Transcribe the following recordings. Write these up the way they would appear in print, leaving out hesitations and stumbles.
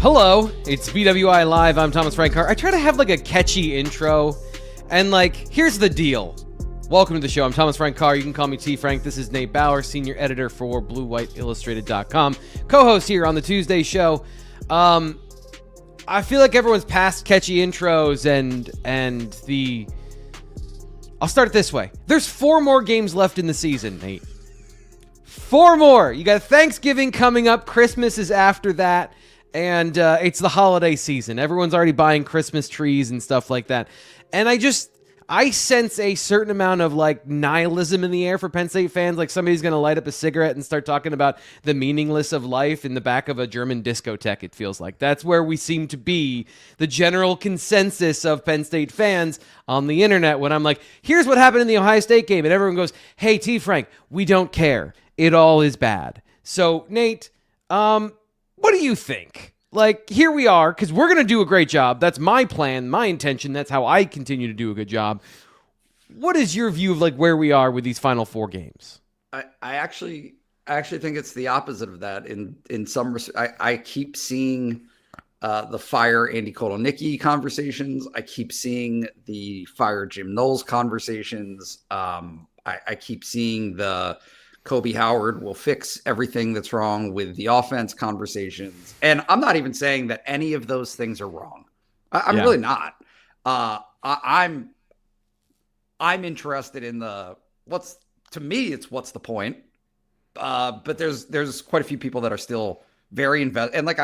Hello, it's BWI Live. I'm Thomas Frank Carr. I try to have like a catchy intro, and like, here's the deal. Welcome to the show. I'm Thomas Frank Carr. You can call me T. Frank. This is Nate Bauer, senior editor for BlueWhiteIllustrated.com, co-host here on the Tuesday show. I feel like everyone's past catchy intros and the... I'll start it this way. There's 4 more games left in the season, Nate. 4 more. You got Thanksgiving coming up. Christmas is after that. And it's the holiday season. Everyone's already buying Christmas trees and stuff like that. And I sense a certain amount of like nihilism in the air for Penn State fans. Like somebody's going to light up a cigarette and start talking about the meaningless of life in the back of a German discotheque, it feels like. That's where we seem to be, the general consensus of Penn State fans on the internet, when I'm like, here's what happened in the Ohio State game. And everyone goes, hey, T. Frank, we don't care. It all is bad. So, Nate, what do you think? Like, here we are, because we're going to do a great job. That's my plan, my intention. That's how I continue to do a good job. What is your view of like where we are with these final 4 games? I actually think it's the opposite of that. In some respects, I keep seeing the fire Andy Kotelnicki conversations. I keep seeing the fire Jim Knowles conversations. I keep seeing the Koby Howard will fix everything that's wrong with the offense conversations. And I'm not even saying that any of those things are wrong. I'm really not. I'm interested in what's the point? But there's quite a few people that are still very invested. And like,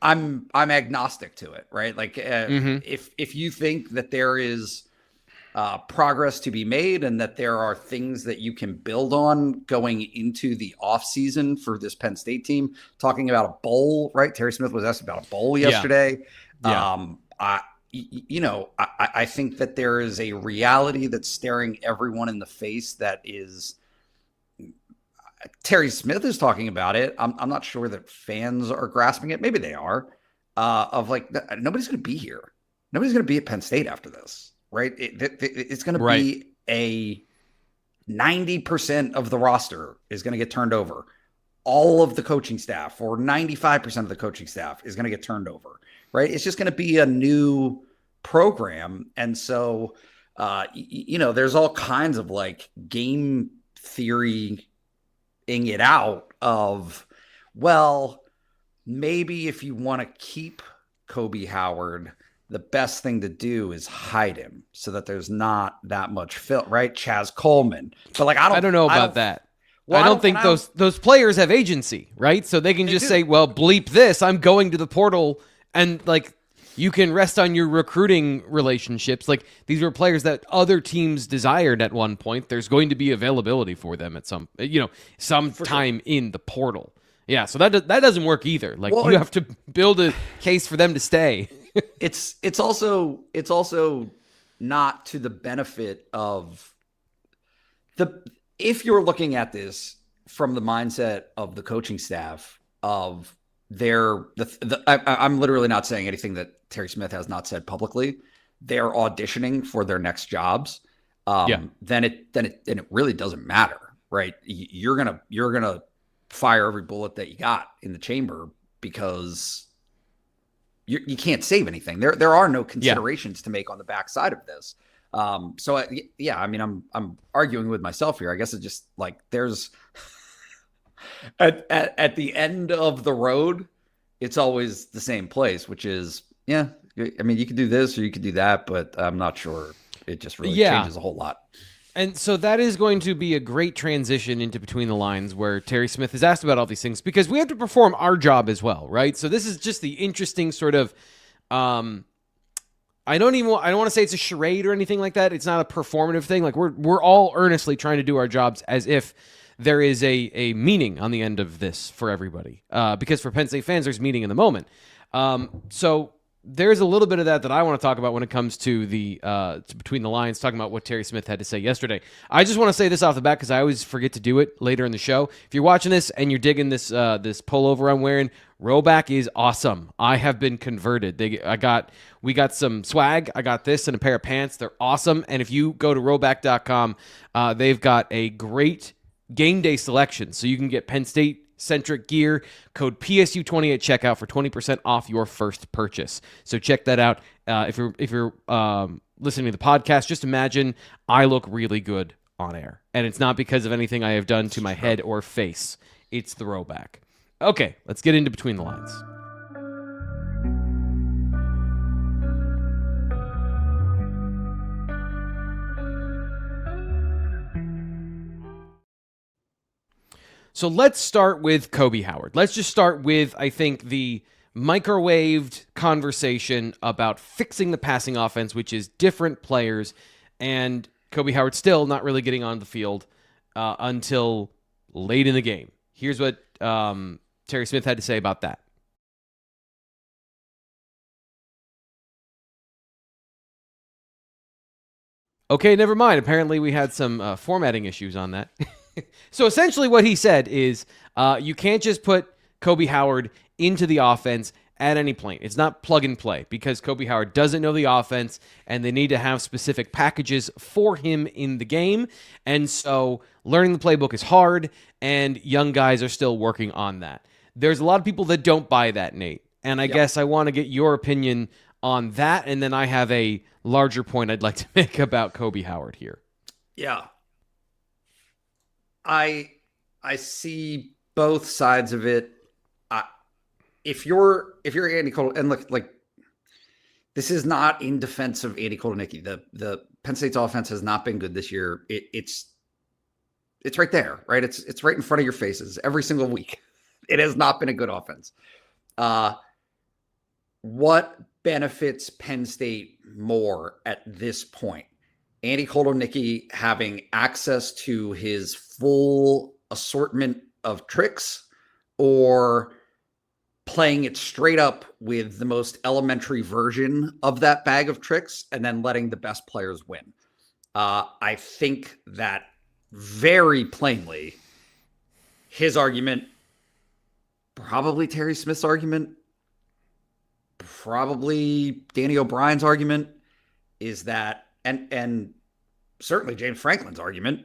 I'm agnostic to it, right? Like if you think that there is progress to be made and that there are things that you can build on going into the off season for this Penn State team, talking about a bowl, right? Terry Smith was asked about a bowl yesterday. Yeah. I think that there is a reality that's staring everyone in the face that is Terry Smith is talking about it. I'm not sure that fans are grasping it. Maybe they are, of like, nobody's going to be here. Nobody's going to be at Penn State after this. Right. It's going to be a 90% of the roster is going to get turned over. All of the coaching staff, or 95% of the coaching staff, is going to get turned over. Right. It's just going to be a new program. And so, there's all kinds of like game theory-ing it out of, well, maybe if you want to keep Koby Howard, the best thing to do is hide him so that there's not that much film, right? Chaz Coleman. But like, I don't know about that. Well, I don't think those players have agency, right? So they can just say, well, bleep this. I'm going to the portal. And like, you can rest on your recruiting relationships. Like, these were players that other teams desired at one point. There's going to be availability for them at some time in the portal. Yeah. So that doesn't work either. Like, you have to build a case for them to stay. It's also not to the benefit of if you're looking at this from the mindset of the coaching staff of I'm literally not saying anything that Terry Smith has not said publicly. They're auditioning for their next jobs. Then it really doesn't matter, right? You're gonna fire every bullet that you got in the chamber because you can't save anything. There are no considerations to make on the backside of this. I'm arguing with myself here. I guess it's just like there's at the end of the road, it's always the same place, which is, you could do this or you could do that, but I'm not sure it just really changes a whole lot. And so that is going to be a great transition into Between the Lines, where Terry Smith is asked about all these things, because we have to perform our job as well, right? So this is just the interesting sort of, I don't want to say it's a charade or anything like that. It's not a performative thing. Like, we're all earnestly trying to do our jobs as if there is a meaning on the end of this for everybody. Because for Penn State fans, there's meaning in the moment. So there's a little bit of that I want to talk about when it comes to the to Between the Lines, talking about what Terry Smith had to say yesterday. I just want to say this off the bat because I always forget to do it later in the show. If you're watching this and you're digging this pullover I'm wearing, Rowback is awesome. I have been converted. We got some swag. I got this and a pair of pants. They're awesome. And if you go to rowback.com, they've got a great game day selection. So you can get Penn State centric gear. Code PSU20 at checkout for 20% off your first purchase. So check that out. If you're listening to the podcast, just imagine I look really good on air. And it's not because of anything I have done to my head or face. It's the throwback. Okay, let's get into Between the Lines. So let's start with Koby Howard. Let's just start with, I think, the microwaved conversation about fixing the passing offense, which is different players, and Koby Howard still not really getting on the field until late in the game. Here's what Terry Smith had to say about that. Okay, never mind. Apparently we had some formatting issues on that. So essentially what he said is you can't just put Koby Howard into the offense at any point. It's not plug and play because Koby Howard doesn't know the offense and they need to have specific packages for him in the game. And so learning the playbook is hard and young guys are still working on that. There's a lot of people that don't buy that, Nate. And I guess I want to get your opinion on that. And then I have a larger point I'd like to make about Koby Howard here. Yeah. I see both sides of it. If you're Andy Cole, and look, like, this is not in defense of Andy Nittany. The Penn State's offense has not been good this year. It's right there, right? It's right in front of your faces every single week. It has not been a good offense. What benefits Penn State more at this point? Andy Nittany having access to his full assortment of tricks, or playing it straight up with the most elementary version of that bag of tricks and then letting the best players win? I think that very plainly, his argument, probably Terry Smith's argument, probably Danny O'Brien's argument, is that, and certainly James Franklin's argument,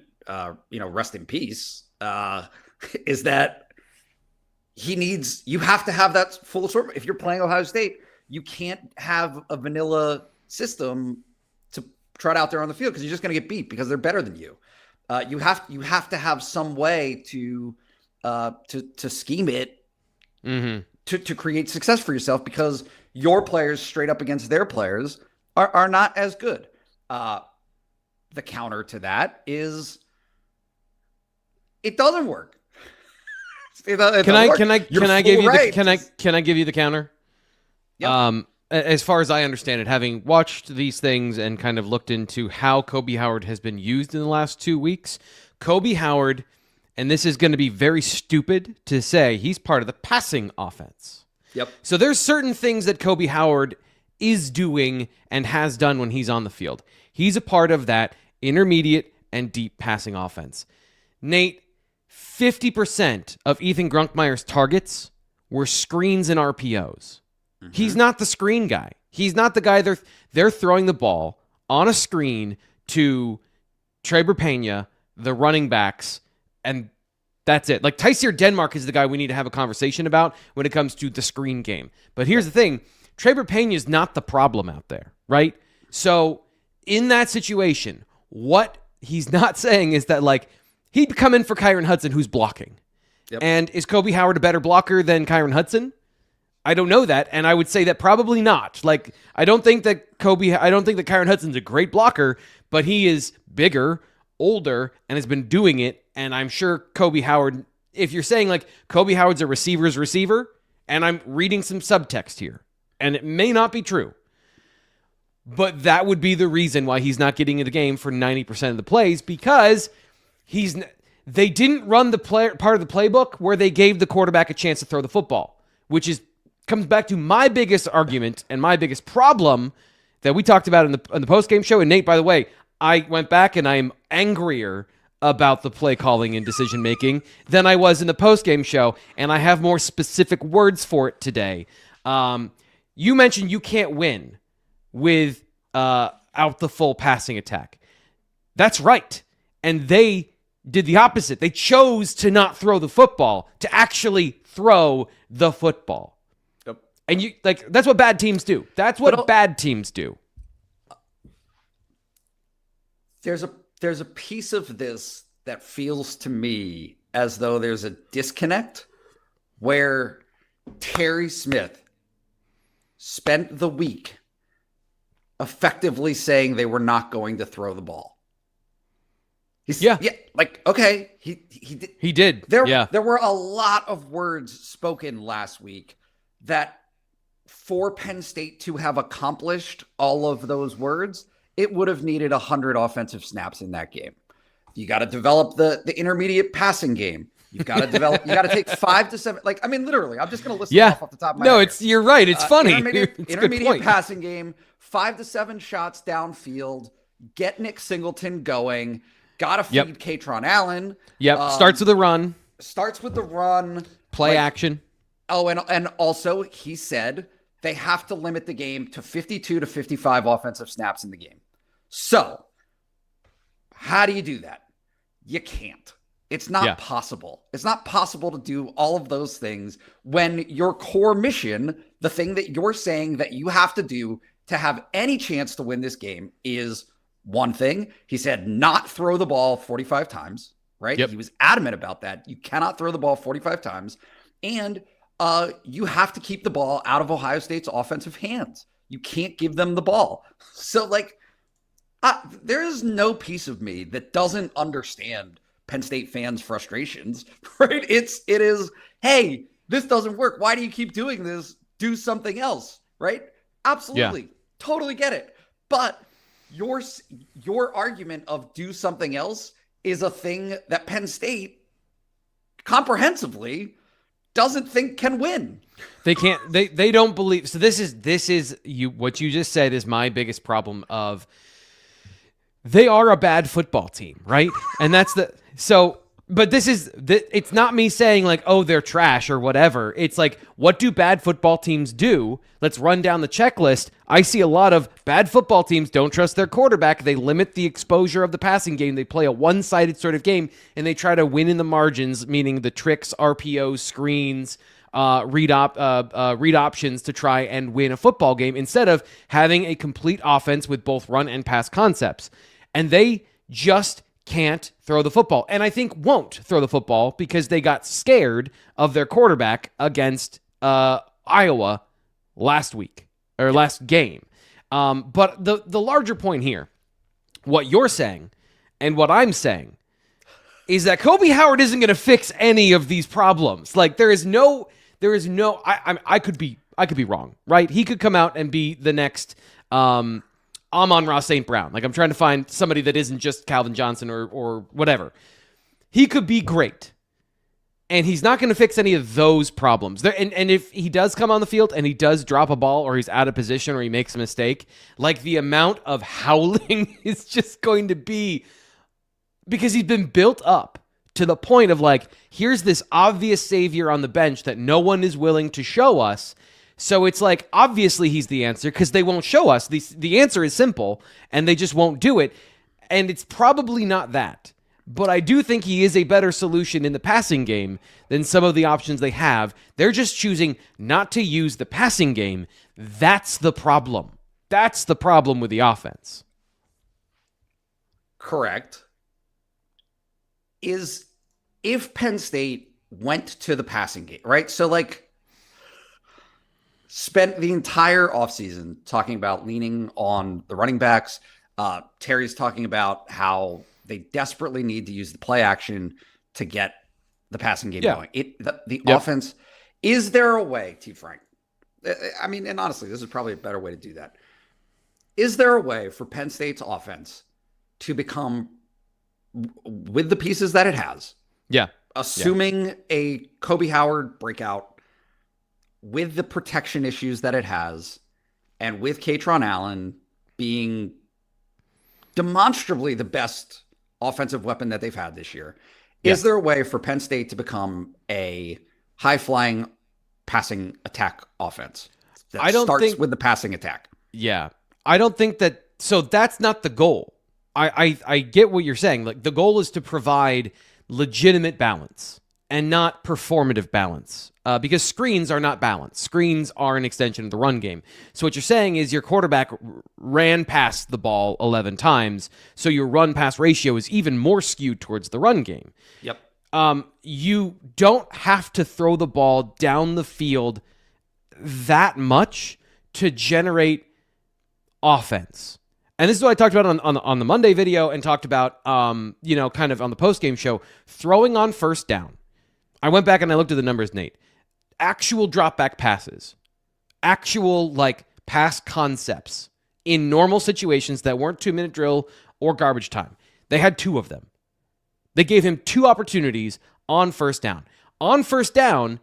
rest in peace, is that you have to have that full assortment. If you're playing Ohio State, you can't have a vanilla system to trot out there on the field because you're just going to get beat because they're better than you. You have to have some way to scheme it to create success for yourself, because your players straight up against their players are not as good. The counter to that is it doesn't work. Can I give you the counter? Yep. As far as I understand it, having watched these things and kind of looked into how Koby Howard has been used in the last 2 weeks, Koby Howard, and this is going to be very stupid to say, he's part of the passing offense. Yep. So there's certain things that Koby Howard is doing and has done when he's on the field. He's a part of that intermediate and deep passing offense. Nate, 50% of Ethan Grunkmeyer's targets were screens and RPOs. Mm-hmm. He's not the screen guy. He's not the guy they're throwing the ball on a screen to Traber Pena, the running backs, and that's it. Like, Tyseer Denmark is the guy we need to have a conversation about when it comes to the screen game. But here's the thing. Traber Pena is not the problem out there, right? So in that situation, what he's not saying is that, like, he'd come in for Kyron Hudson, who's blocking. Yep. And is Koby Howard a better blocker than Kyron Hudson? I don't know that, and I would say that probably not. Like, I don't think that Kyron Hudson's a great blocker, but he is bigger, older, and has been doing it. And I'm sure Koby Howard, if you're saying like Koby Howard's a receiver's receiver, and I'm reading some subtext here, and it may not be true, but that would be the reason why he's not getting in the game for 90% of the plays, because they didn't run the part of the playbook where they gave the quarterback a chance to throw the football, which comes back to my biggest argument and my biggest problem that we talked about in the post-game show. And Nate, by the way, I went back and I'm angrier about the play calling and decision making than I was in the post-game show, and I have more specific words for it today. You mentioned you can't win with out the full passing attack. That's right. And they did the opposite. They chose to not throw the football, to actually throw the football. Yep. And that's what bad teams do. That's what bad teams do. There's a piece of this that feels to me as though there's a disconnect where Terry Smith spent the week effectively saying they were not going to throw the ball. Okay, he did. There were a lot of words spoken last week that for Penn State to have accomplished all of those words, it would have needed 100 offensive snaps in that game. You got to develop the intermediate passing game. You've got to develop. You got to take 5 to 7. Literally, I'm just going to list them off the top of my head. You're right. It's funny. Intermediate passing game, 5 to 7 shots downfield. Get Nick Singleton going. Got to feed Katron Allen. Yep. Starts with a run. Starts with the run. Play action. Oh, and also he said they have to limit the game to 52 to 55 offensive snaps in the game. So how do you do that? You can't. It's not possible. It's not possible to do all of those things when your core mission, the thing that you're saying that you have to do to have any chance to win this game, is one thing. He said not throw the ball 45 times, right? Yep. He was adamant about that. You cannot throw the ball 45 times. And you have to keep the ball out of Ohio State's offensive hands. You can't give them the ball. So there is no piece of me that doesn't understand Penn State fans' frustrations, right? It is, hey, this doesn't work. Why do you keep doing this? Do something else, right? Absolutely. Yeah. Totally get it. But your argument of do something else is a thing that Penn State comprehensively doesn't think can win. They can't, they don't believe. So this is you, what you just said is my biggest problem of they are a bad football team, right? And but it's not me saying oh, they're trash or whatever. It's what do bad football teams do? Let's run down the checklist. I see a lot of bad football teams don't trust their quarterback. They limit the exposure of the passing game. They play a one-sided sort of game, and they try to win in the margins, meaning the tricks, RPOs, screens, read options to try and win a football game instead of having a complete offense with both run and pass concepts. And they just can't throw the football, and I think won't throw the football because they got scared of their quarterback against Iowa last game. But the larger point here, what you're saying and what I'm saying, is that Koby Howard isn't going to fix any of these problems. There is no. I could be wrong, right? He could come out and be the next Amon-Ra St. Brown. I'm trying to find somebody that isn't just Calvin Johnson or whatever. He could be great. And he's not going to fix any of those problems. And if he does come on the field and he does drop a ball or he's out of position or he makes a mistake, the amount of howling is just going to be, because he's been built up to the point of here's this obvious savior on the bench that no one is willing to show us. So it's obviously he's the answer because they won't show us. The answer is simple, and they just won't do it. And it's probably not that. But I do think he is a better solution in the passing game than some of the options they have. They're just choosing not to use the passing game. That's the problem. That's the problem with the offense. Correct. If Penn State went to the passing game, right? So spent the entire offseason talking about leaning on the running backs. Terry's talking about how they desperately need to use the play action to get the passing game going. The offense, is there a way, T. Frank? I mean, and honestly, this is probably a better way to do that. Is there a way for Penn State's offense to become, with the pieces that it has, assuming a Koby Howard breakout, with the protection issues that it has, and with Katron Allen being demonstrably the best offensive weapon that they've had this year, is there a way for Penn State to become a high-flying passing attack offense that starts with the passing attack? Yeah. I don't think that... So that's not the goal. I get what you're saying. Like, the goal is to provide legitimate balance and not performative balance, because screens are not balance. Screens are an extension of the run game. So what you're saying is your quarterback ran past the ball 11 times, so your run-pass ratio is even more skewed towards the run game. Yep. You don't have to throw the ball down the field that much to generate offense. And this is what I talked about on the Monday video and talked about, kind of on the post-game show, throwing on first down. I went back and I looked at the numbers, Nate. Actual drop-back passes, actual, pass concepts in normal situations that weren't 2-minute drill or garbage time. They had 2 of them. They gave him 2 opportunities on first down. On first down,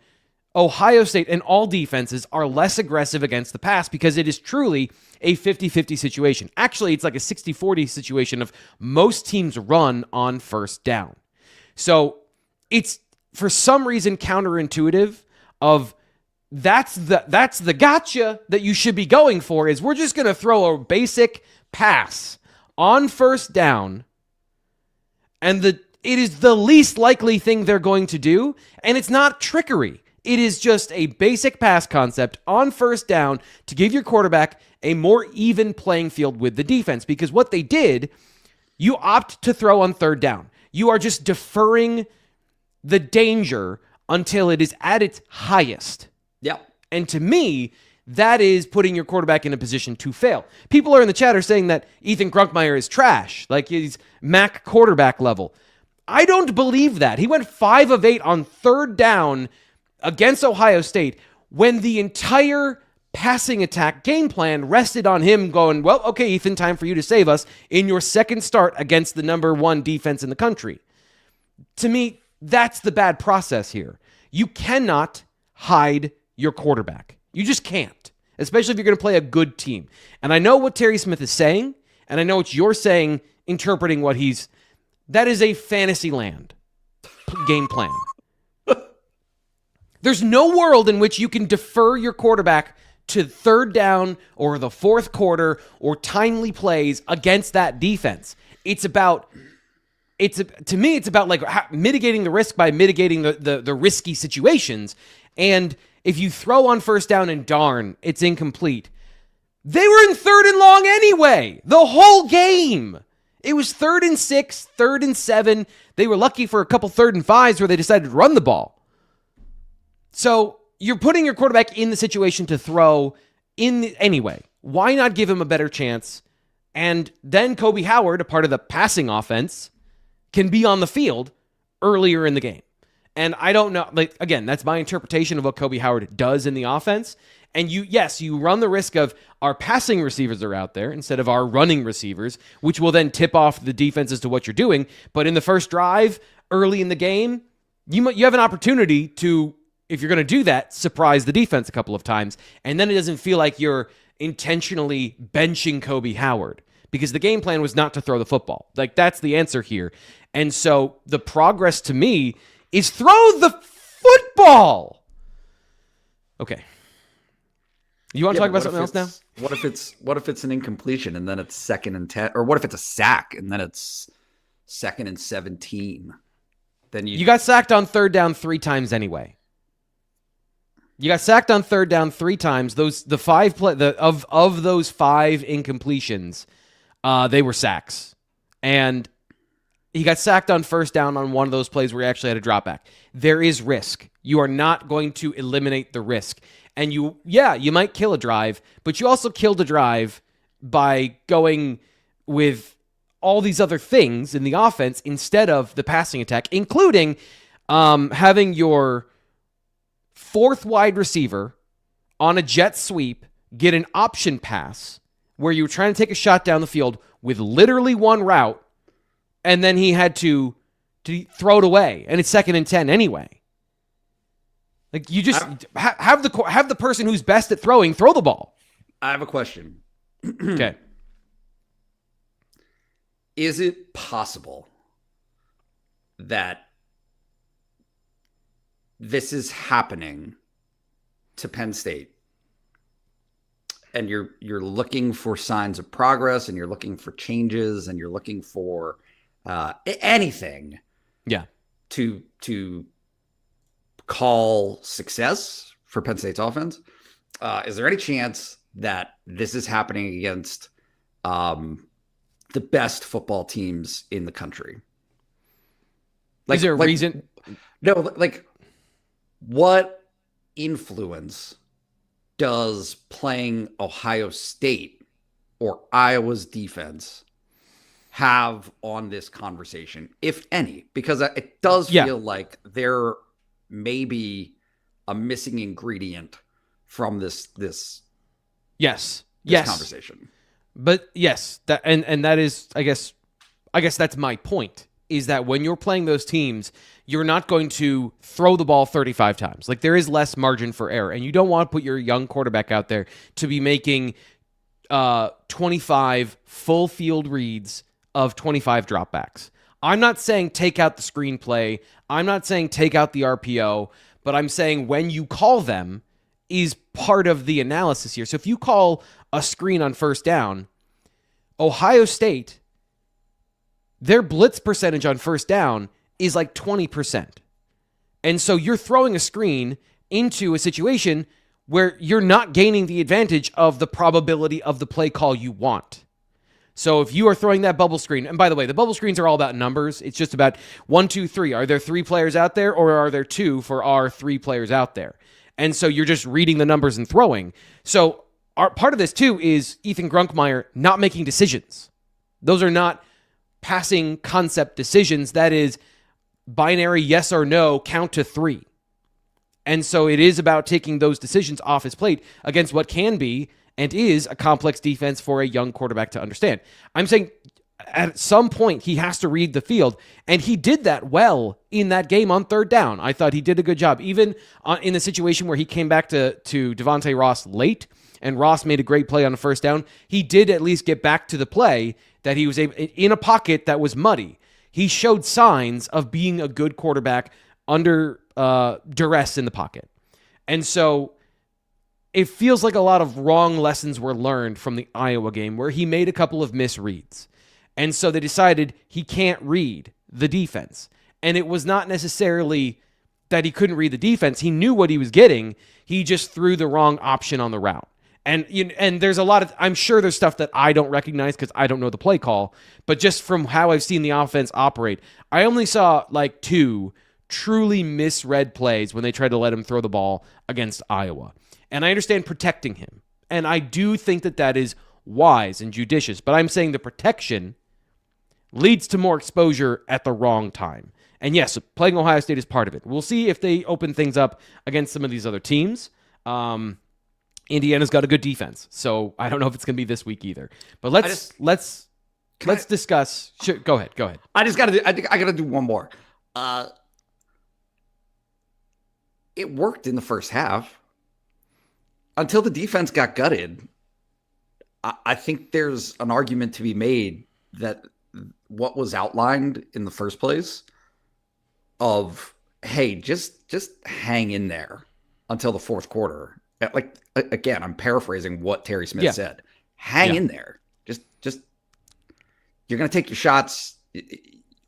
Ohio State and all defenses are less aggressive against the pass because it is truly a 50-50 situation. Actually, it's like a 60-40 situation of most teams run on first down. So it's, for some reason, counterintuitive of that's the gotcha that you should be going for, is we're just going to throw a basic pass on first down, and it is the least likely thing they're going to do, and it's not trickery. It is just a basic pass concept on first down to give your quarterback a more even playing field with the defense, because what they did, you opt to throw on third down. You are just deferring the danger until it is at its highest. Yeah. And to me, that is putting your quarterback in a position to fail. People are in the chat are saying that Ethan Grunkmeyer is trash, like he's Mac quarterback level. I don't believe that. He went 5 of 8 on third down against Ohio State when the entire passing attack game plan rested on him going, well, okay, Ethan, time for you to save us in your second start against the number 1 defense in the country. To me, that's the bad process here. You cannot hide your quarterback. You just can't, especially if you're going to play a good team. And I know what Terry Smith is saying, and I know what you're saying, interpreting what that is a fantasy land game plan. There's no world in which you can defer your quarterback to third down or the fourth quarter or timely plays against that defense. To me, it's about mitigating the risk by mitigating the risky situations. And if you throw on first down and darn, it's incomplete. They were in 3rd and long anyway, the whole game. It was 3rd and 6, 3rd and 7. They were lucky for a couple 3rd and 5s where they decided to run the ball. So you're putting your quarterback in the situation to throw anyway. Why not give him a better chance? And then Koby Howard, a part of the passing offense, can be on the field earlier in the game. And I don't know, again, that's my interpretation of what Koby Howard does in the offense. And you run the risk of our passing receivers are out there instead of our running receivers, which will then tip off the defense as to what you're doing. But in the first drive, early in the game, you have an opportunity to, if you're going to do that, surprise the defense a couple of times. And then it doesn't feel like you're intentionally benching Koby Howard, because the game plan was not to throw the football. That's the answer here. And so the progress to me is throw the football. Okay. You want to talk about something else now? What if it's an incompletion and then it's 2nd and 10, or what if it's a sack and then it's 2nd and 17? Then you got sacked on third down 3 times anyway. You got sacked on third down 3 times. Of those 5 incompletions, they were sacks. And he got sacked on first down on one of those plays where he actually had a drop back. There is risk. You are not going to eliminate the risk. And you might kill a drive, but you also killed a drive by going with all these other things in the offense instead of the passing attack, including having your 4th wide receiver on a jet sweep get an option pass where you were trying to take a shot down the field with literally one route, and then he had to throw it away, and it's 2nd and 10 anyway. You just have the person who's best at throwing throw the ball. I have a question. Okay. Is it possible that this is happening to Penn State and you're looking for signs of progress, and you're looking for changes, and you're looking for anything, to call success for Penn State's offense. Is there any chance that this is happening against the best football teams in the country? Is there a reason? No, like, what influence does playing Ohio State or Iowa's defense have on this conversation, if any? Because it does feel like there may be a missing ingredient from this conversation. But yes, that and that is, I guess that's my point, is that when you're playing those teams, you're not going to throw the ball 35 times. Like, there is less margin for error, and you don't want to put your young quarterback out there to be making 25 full field reads of 25 dropbacks. I'm not saying take out the screenplay. I'm not saying take out the RPO, but I'm saying when you call them is part of the analysis here. So if you call a screen on first down, Ohio State, their blitz percentage on first down is like 20%. And so you're throwing a screen into a situation where you're not gaining the advantage of the probability of the play call you want. So if you are throwing that bubble screen, and by the way, the bubble screens are all about numbers. It's just about 1, 2, 3. Are there 3 players out there, or are there 2 for our 3 players out there? And so you're just reading the numbers and throwing. So part of this too is Ethan Grunkmeyer not making decisions. Those are not passing concept decisions. That is binary yes or no, count to 3. And so it is about taking those decisions off his plate against what can be and is a complex defense for a young quarterback to understand. I'm saying at some point he has to read the field, and he did that well in that game on third down. I thought he did a good job, even in the situation where he came back to Devontae Ross late, and Ross made a great play on the first down. He did at least get back to the play that he was able, in a pocket that was muddy. He showed signs of being a good quarterback under duress in the pocket. And so it feels like a lot of wrong lessons were learned from the Iowa game, where he made a couple of misreads. And so they decided he can't read the defense. And it was not necessarily that he couldn't read the defense. He knew what he was getting. He just threw the wrong option on the route. And there's a lot of, I'm sure there's stuff that I don't recognize because I don't know the play call, but just from how I've seen the offense operate, I only saw like 2 truly misread plays when they tried to let him throw the ball against Iowa. And I understand protecting him. And I do think that that is wise and judicious, but I'm saying the protection leads to more exposure at the wrong time. And yes, playing Ohio State is part of it. We'll see if they open things up against some of these other teams. Indiana's got a good defense, so I don't know if it's going to be this week either. But let's discuss. Sure, go ahead. I gotta do one more. It worked in the first half until the defense got gutted. I think there's an argument to be made that what was outlined in the first place of, hey, just hang in there until the fourth quarter. Like, again, I'm paraphrasing what Terry Smith said. Hang in there. Just you're going to take your shots,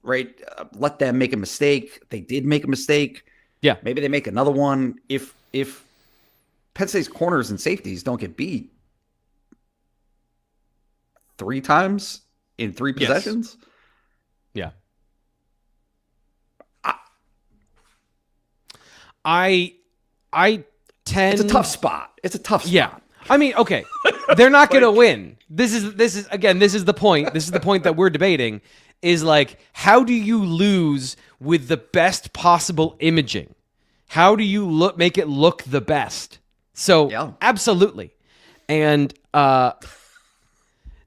right? Let them make a mistake. They did make a mistake. Yeah. Maybe they make another one. If Penn State's corners and safeties don't get beat 3 times in 3 possessions. Yeah. I tend. It's a tough spot. Yeah. I mean, okay. They're not going to win. This is the point. This is the point that we're debating, is like, how do you lose with the best possible imaging? How do you make it look the best? So absolutely. And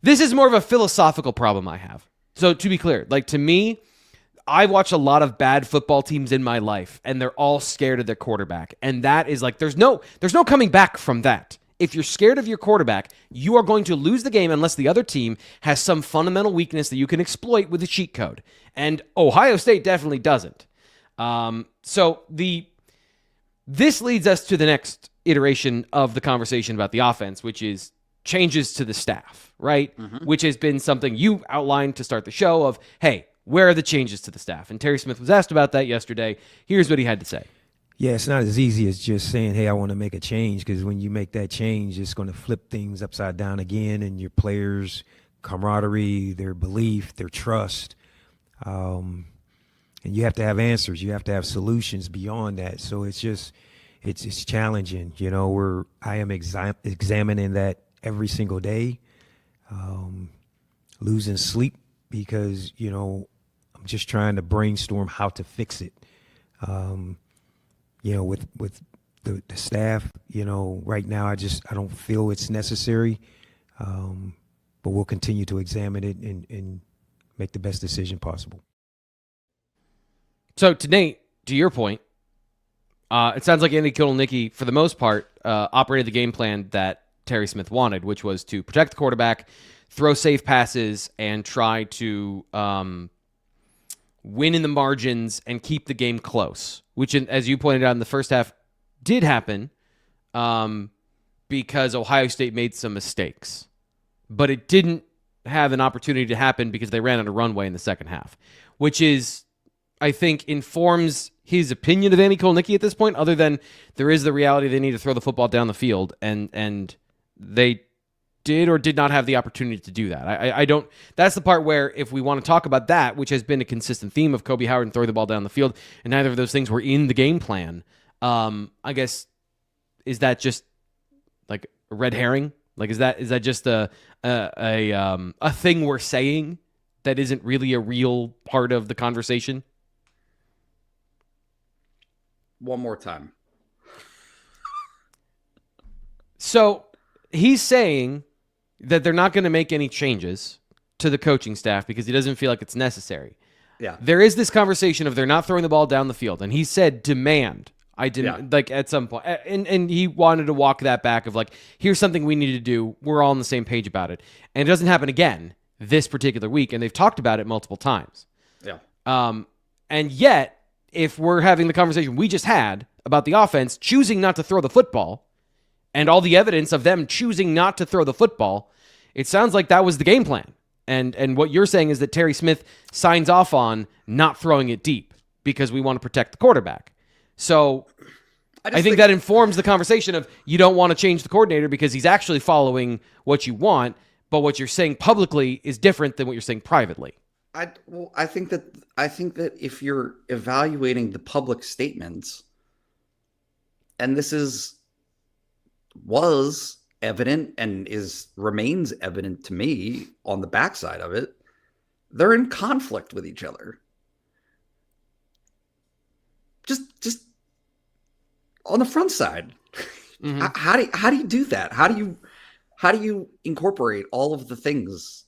this is more of a philosophical problem I have. So to be clear, like, to me, I've watched a lot of bad football teams in my life, and they're all scared of their quarterback. And that is like, there's no coming back from that. If you're scared of your quarterback, you are going to lose the game unless the other team has some fundamental weakness that you can exploit with a cheat code. And Ohio State definitely doesn't. So this leads us to the next iteration of the conversation about the offense, which is changes to the staff, right? Mm-hmm. Which has been something you outlined to start the show of, hey, where are the changes to the staff? And Terry Smith was asked about that yesterday. Here's what he had to say. Yeah, it's not as easy as just saying, hey, I want to make a change, because when you make that change, it's going to flip things upside down again, and your players' camaraderie, their belief, their trust. And you have to have answers. You have to have solutions beyond that. So it's just, it's challenging. You know, I am examining that every single day, losing sleep because, you know, I'm just trying to brainstorm how to fix it. You know, with the staff, you know, right now I don't feel it's necessary, but we'll continue to examine it and make the best decision possible. So, to Nate, to your point, it sounds like Andy Nittany, for the most part, operated the game plan that Terry Smith wanted, which was to protect the quarterback, throw safe passes, and try to win in the margins and keep the game close, which, as you pointed out in the first half, did happen because Ohio State made some mistakes. But it didn't have an opportunity to happen because they ran out of runway in the second half, which is, I think, informs his opinion of Andy Nittany at this point, other than there is the reality they need to throw the football down the field, and they did or did not have the opportunity to do that. I don't. That's the part where, if we want to talk about that, which has been a consistent theme of Koby Howard and throwing the ball down the field, and neither of those things were in the game plan, I guess, is that just like a red herring? Like, is that just a thing we're saying that isn't really a real part of the conversation? One more time. So he's saying that they're not going to make any changes to the coaching staff because he doesn't feel like it's necessary. Yeah. There is this conversation of they're not throwing the ball down the field. And he said demand. I didn't like at some point. And he wanted to walk that back of like, here's something we need to do. We're all on the same page about it. And it doesn't happen again this particular week. And they've talked about it multiple times. Yeah. And yet, if we're having the conversation we just had about the offense choosing not to throw the football and all the evidence of them choosing not to throw the football, it sounds like that was the game plan. And what you're saying is that Terry Smith signs off on not throwing it deep because we want to protect the quarterback. So I think that informs the conversation of you don't want to change the coordinator because he's actually following what you want, but what you're saying publicly is different than what you're saying privately. I think that if you're evaluating the public statements, and this was evident and remains evident to me on the backside of it, they're in conflict with each other. Just on the front side, mm-hmm. How do you do that? How do you incorporate all of the things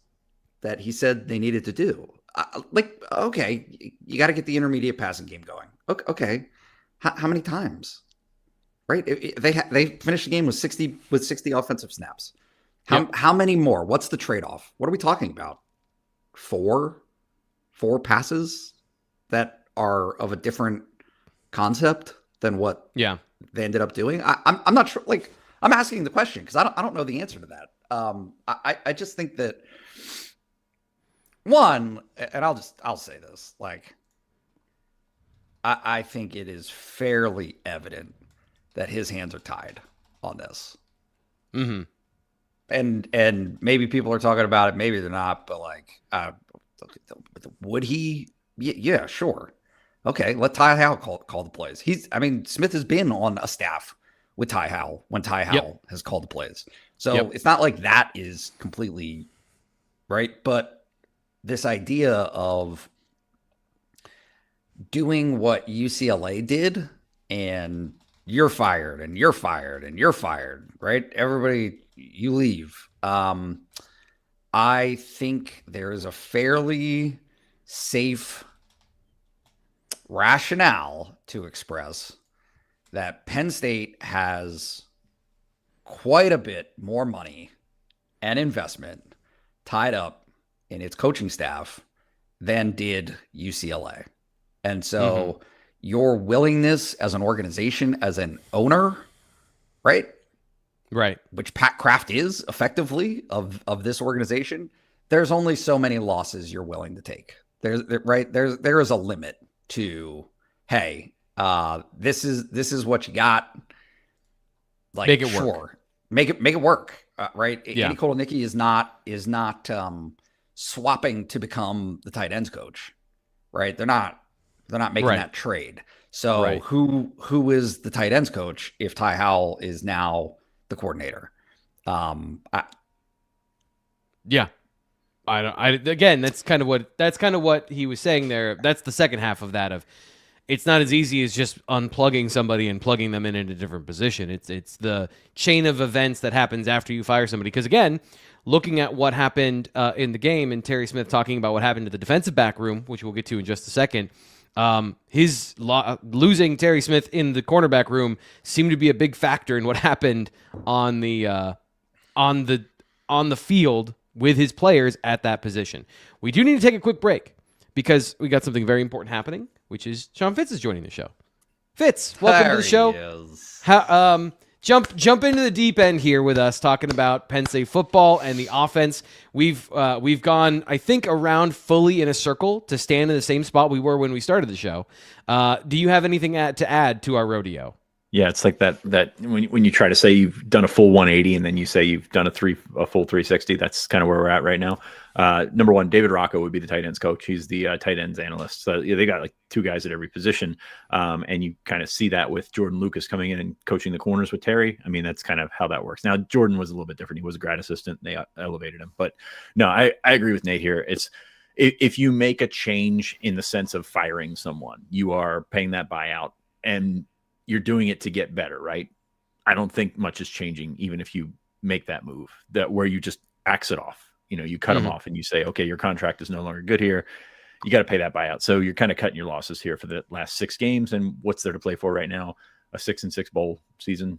that he said they needed to do? Okay, you got to get the intermediate passing game going. Okay, how many times? Right? They finished the game with 60 offensive snaps. How many more? What's the trade-off? What are we talking about? Four passes that are of a different concept than what they ended up doing. I'm not sure. Like, I'm asking the question because I don't know the answer to that. I just think that one, and I'll say this, like, I think it is fairly evident that his hands are tied on this. Mm-hmm. And maybe people are talking about it, maybe they're not, but like, would he? Yeah, sure. Okay, let Ty Howell call the plays. Smith has been on a staff with Ty Howell when Ty Howell has called the plays. So it's not like that is completely right. But this idea of doing what UCLA did and you're fired and you're fired and you're fired, right? Everybody, you leave. I think there is a fairly safe rationale to express that Penn State has quite a bit more money and investment tied up in its coaching staff than did UCLA. And so your willingness as an organization, as an owner, right? right? Which Pat Kraft is effectively of this organization. There's only so many losses you're willing to take. There is a limit to, hey, this is what you got. Like, make it work. Make it work. Right? Yeah. Andy Kotelnicki is not swapping to become the tight ends coach. Right? They're not making that trade. So who is the tight ends coach if Ty Howell is now the coordinator? Again, that's kind of what he was saying there. That's the second half of that. Of it's not as easy as just unplugging somebody and plugging them in a different position. It's the chain of events that happens after you fire somebody. Because again, looking at what happened in the game, and Terry Smith talking about what happened to the defensive back room, which we'll get to in just a second. Losing Terry Smith in the cornerback room seemed to be a big factor in what happened on the field with his players at that position. We do need to take a quick break because we got something very important happening, which is Sean Fitz is joining the show. Fitz, welcome to the show. Jump into the deep end here with us, talking about Penn State football and the offense. We've gone, I think, around fully in a circle to stand in the same spot we were when we started the show. Do you have anything to add to our rodeo? Yeah, it's like that when you try to say you've done a full 180 and then you say you've done a full 360. That's kind of where we're at right now. Number one, David Rocco would be the tight ends coach. He's the tight ends analyst. So they got like two guys at every position, and you kind of see that with Jordan Lucas coming in and coaching the corners with Terry. I mean, that's kind of how that works. Now, Jordan was a little bit different. He was a grad assistant. They elevated him, but no, I agree with Nate here. If you make a change in the sense of firing someone, you are paying that buyout and you're doing it to get better, right? I don't think much is changing, even if you make that move, that where you just axe it off. You cut them off and you say, okay, your contract is no longer good here. You got to pay that buyout. So you're kind of cutting your losses here for the last 6 games. And what's there to play for right now? A 6-6 bowl season.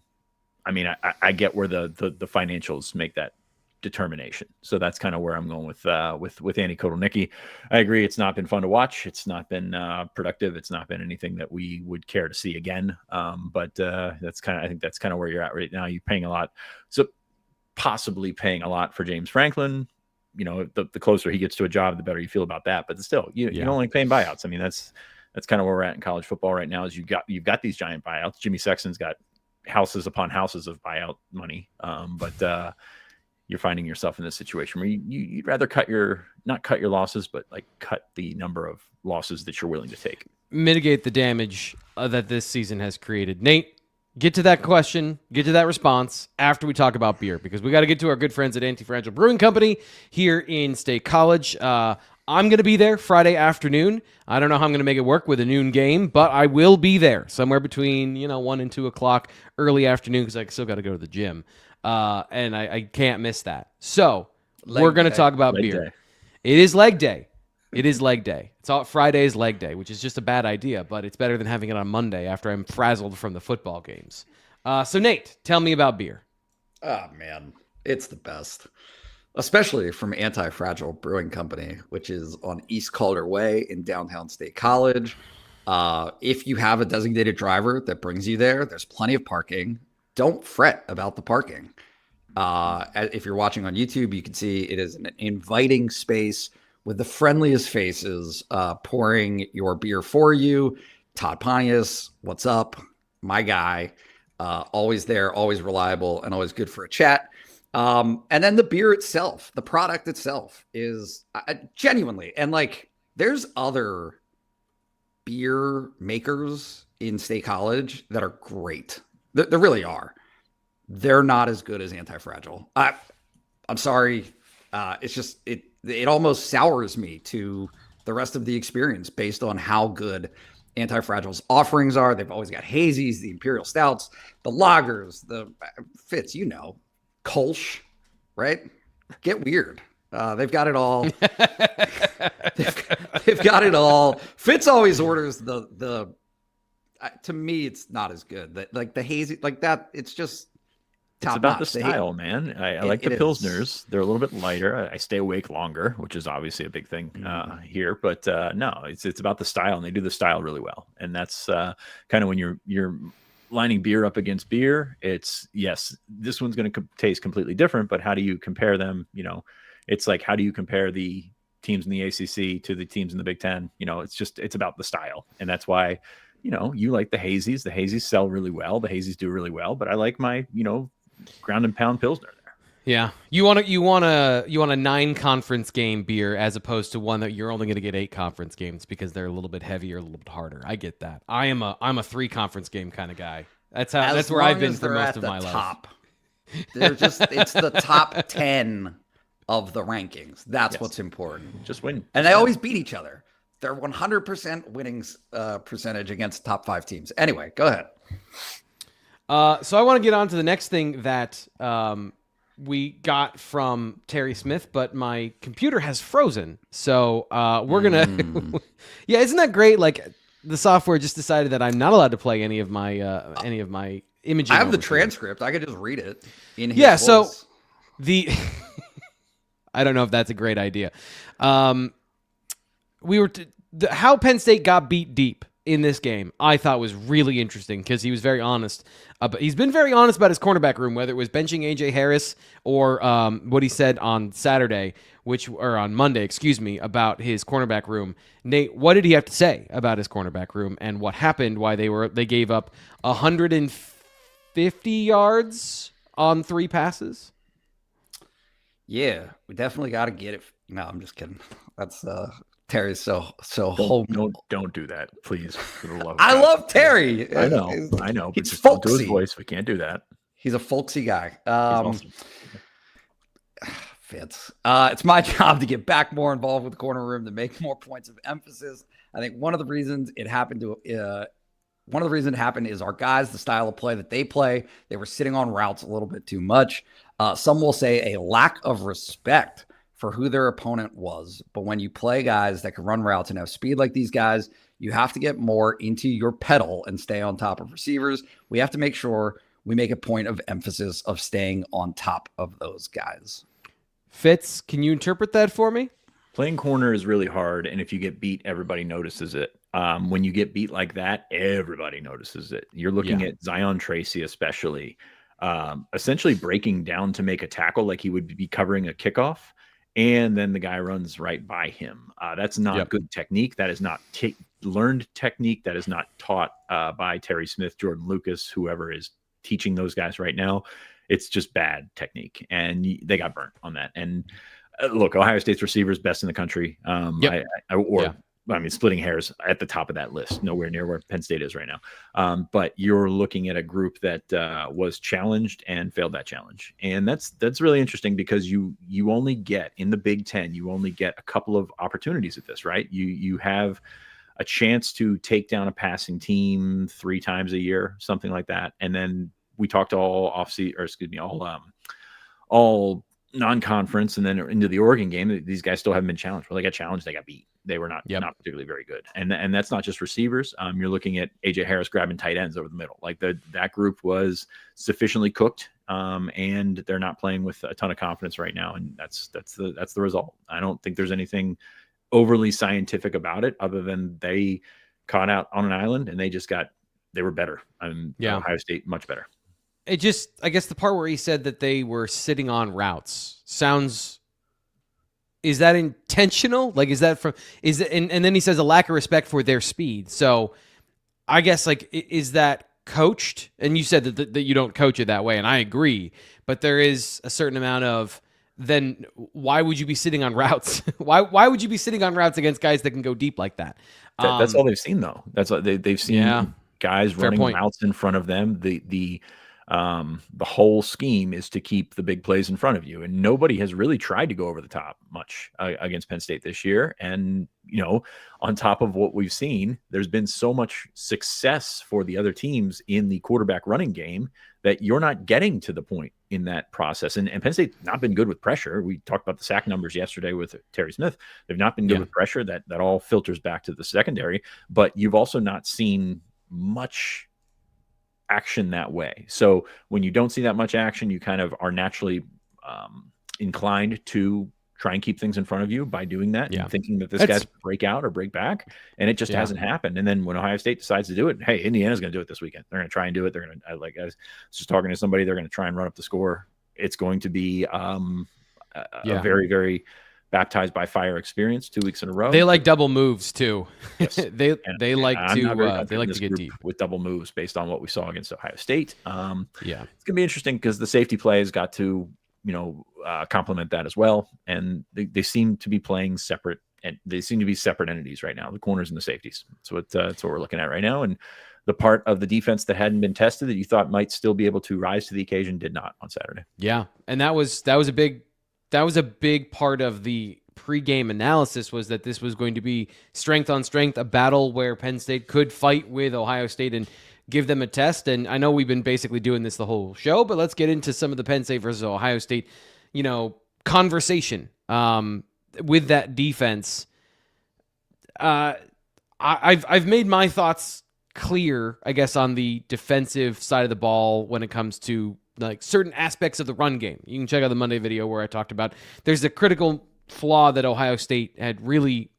I mean, I get where the financials make that determination. So that's kind of where I'm going with Andy Kotelnicki. I agree. It's not been fun to watch. It's not been productive. It's not been anything that we would care to see again. But I think that's kind of where you're at right now. You're paying a lot. So possibly paying a lot for James Franklin. The closer he gets to a job, the better you feel about that. But still, you don't like paying buyouts. I mean, that's kind of where we're at in college football right now. Is you've got these giant buyouts. Jimmy Sexton's got houses upon houses of buyout money. But you're finding yourself in this situation where you'd rather not cut your losses, but like cut the number of losses that you're willing to take. Mitigate the damage that this season has created. Nate, get to that question, get to that response after we talk about beer, because we got to get to our good friends at Antifragile Brewing Company here in State College. I'm going to be there Friday afternoon. I don't know how I'm going to make it work with a noon game, but I will be there somewhere between 1 and 2 o'clock early afternoon because I still got to go to the gym. And I can't miss that. So we're going to talk about beer. Day. It is leg day. It's all Friday's leg day, which is just a bad idea, but it's better than having it on Monday after I'm frazzled from the football games. So Nate, tell me about beer. Oh man, it's the best, especially from Antifragile Brewing Company, which is on East Calder Way in downtown State College. If you have a designated driver that brings you there, there's plenty of parking. Don't fret about the parking. If you're watching on YouTube, you can see it is an inviting space with the friendliest faces pouring your beer for you. Todd Pontius, what's up? My guy. Always there, always reliable, and always good for a chat. And then the beer itself, the product itself is genuinely, and like there's other beer makers in State College that are great. There really are. They're not as good as Antifragile. I'm sorry. It's just it almost sours me to the rest of the experience based on how good Antifragile's offerings are. They've always got hazies, the imperial stouts, the lagers, the Fitz, Kolsch, right? Get weird. They've got it all. they've got it all. Fitz always orders the. To me, it's not as good. Like the hazy, like that. It's just. It's about the style, man. I like the Pilsners. They're a little bit lighter. I stay awake longer, which is obviously a big thing here. But no, it's about the style, and they do the style really well. And that's kind of when you're lining beer up against beer, it's yes, this one's going to taste completely different, but how do you compare them? You know, it's like, how do you compare the teams in the ACC to the teams in the Big Ten? You know, it's about the style. And that's why, you know, you like the hazies. The hazies sell really well. The hazies do really well, but I like my, you know, ground and pound Pilsner there. Yeah, you want a 9-conference game beer as opposed to one that you're only going to get 8 conference games because they're a little bit heavier, a little bit harder. I get that. I'm a 3-conference game kind of guy. That's where I've been for most of my life. They're just it's the top 10 of the rankings. That's what's important. Just win, and they always beat each other. They're 100% winnings percentage against top 5 teams. Anyway, go ahead. So I want to get on to the next thing that we got from Terry Smith, but my computer has frozen. So we're gonna, yeah, isn't that great? Like the software just decided that I'm not allowed to play any of my imaging. I have the transcript. I could just read it. In his voice. So the I don't know if that's a great idea. We were how Penn State got beat deep in this game, I thought was really interesting because he was very honest. But he's been very honest about his cornerback room, whether it was benching AJ Harris or what he said on Saturday, or on Monday, about his cornerback room. Nate, what did he have to say about his cornerback room and what happened? Why they gave up 150 yards on 3 passes? Yeah, we definitely got to get it. No, I'm just kidding. That's Terry's so don't do that, please. I love Terry. I know. He's just folksy. Don't do his voice. We can't do that. He's a folksy guy. Awesome. Fitz. It's my job to get back more involved with the corner room, to make more points of emphasis. I think one of the reasons it happened is our guys, the style of play that they play. They were sitting on routes a little bit too much. Some will say a lack of respect for who their opponent was. But when you play guys that can run routes and have speed like these guys, you have to get more into your pedal and stay on top of receivers. We have to make sure we make a point of emphasis of staying on top of those guys. Fitz, can you interpret that for me? Playing corner is really hard, and if you get beat, everybody notices it. When you get beat like that, everybody notices it. You're looking at Zion Tracy especially, essentially breaking down to make a tackle like he would be covering a kickoff, and then the guy runs right by him. That's not good technique. That is not learned technique. That is not taught by Terry Smith, Jordan Lucas, whoever is teaching those guys right now. It's just bad technique, and they got burnt on that. And look, Ohio State's receivers best in the country. I mean, splitting hairs at the top of that list, nowhere near where Penn State is right now. But you're looking at a group that was challenged and failed that challenge. And that's really interesting because you only get in the Big Ten, you only get a couple of opportunities at this, right? You have a chance to take down a passing team 3 times a year, something like that. And then we talked all non-conference and then into the Oregon game. These guys still haven't been challenged. Well, they got challenged, they got beat. They were not particularly very good. And that's not just receivers. You're looking at AJ Harris grabbing tight ends over the middle. Like that group was sufficiently cooked, and they're not playing with a ton of confidence right now. And that's the result. I don't think there's anything overly scientific about it other than they caught out on an island and they were better. Ohio State much better. I guess the part where he said that they were sitting on routes sounds. Is that intentional? Like, and then he says a lack of respect for their speed. So I guess, like, is that coached? And you said that you don't coach it that way, and I agree. But there is a certain amount of, then why would you be sitting on routes? why would you be sitting on routes against guys that can go deep like that? That's all they've seen, though. That's what they've seen guys running routes in front of them. The whole scheme is to keep the big plays in front of you, and nobody has really tried to go over the top much against Penn State this year. And on top of what we've seen, there's been so much success for the other teams in the quarterback running game that you're not getting to the point in that process. And Penn State's not been good with pressure. We talked about the sack numbers yesterday with Terry Smith. They've not been good with pressure. That all filters back to the secondary, but you've also not seen much action that way. So when you don't see that much action, you kind of are naturally inclined to try and keep things in front of you by doing that Yeah. and thinking that this guy's break out or break back, and it just hasn't happened. And then when Ohio State decides to do it, hey, Indiana's going to do it this weekend. They're going to try and do it. They're going to, like I was just talking to somebody, they're going to try and run up the score. It's going to be a very, very baptized by fire experience 2 weeks in a row. They like double moves too. Yes. they like to get deep with double moves based on what we saw against Ohio State. It's gonna be interesting because the safety plays got to complement that as well, and they seem to be playing separate, and they seem to be separate entities right now, the corners and the safeties. So that's what we're looking at right now. And the part of the defense that hadn't been tested that you thought might still be able to rise to the occasion did not on Saturday. Yeah, and that was a big part of the pregame analysis, was that this was going to be strength on strength, a battle where Penn State could fight with Ohio State and give them a test. And I know we've been basically doing this the whole show, but let's get into some of the Penn State versus Ohio State, conversation with that defense. I've made my thoughts clear, I guess, on the defensive side of the ball when it comes to like certain aspects of the run game. You can check out the Monday video where I talked about there's a critical flaw that Ohio State had really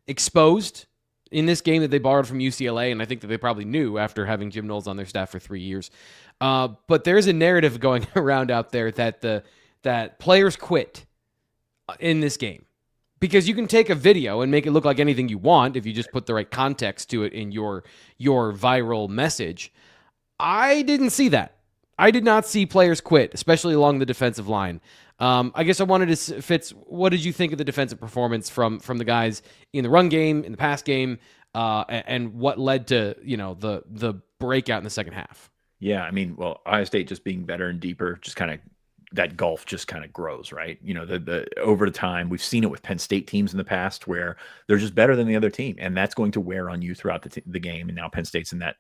exposed in this game that they borrowed from UCLA, and I think that they probably knew after having Jim Knowles on their staff for 3 years. But there's a narrative going around out there that players quit in this game, because you can take a video and make it look like anything you want if you just put the right context to it in your viral message. I didn't see that. I did not see players quit, especially along the defensive line. I guess I wanted to, Fitz, what did you think of the defensive performance from the guys in the run game, in the pass game, and what led to the breakout in the second half? Yeah, I mean, well, Ohio State just being better and deeper, just kind of that gulf just kind of grows, right? The over time, we've seen it with Penn State teams in the past where they're just better than the other team, and that's going to wear on you throughout the game. And now Penn State's in that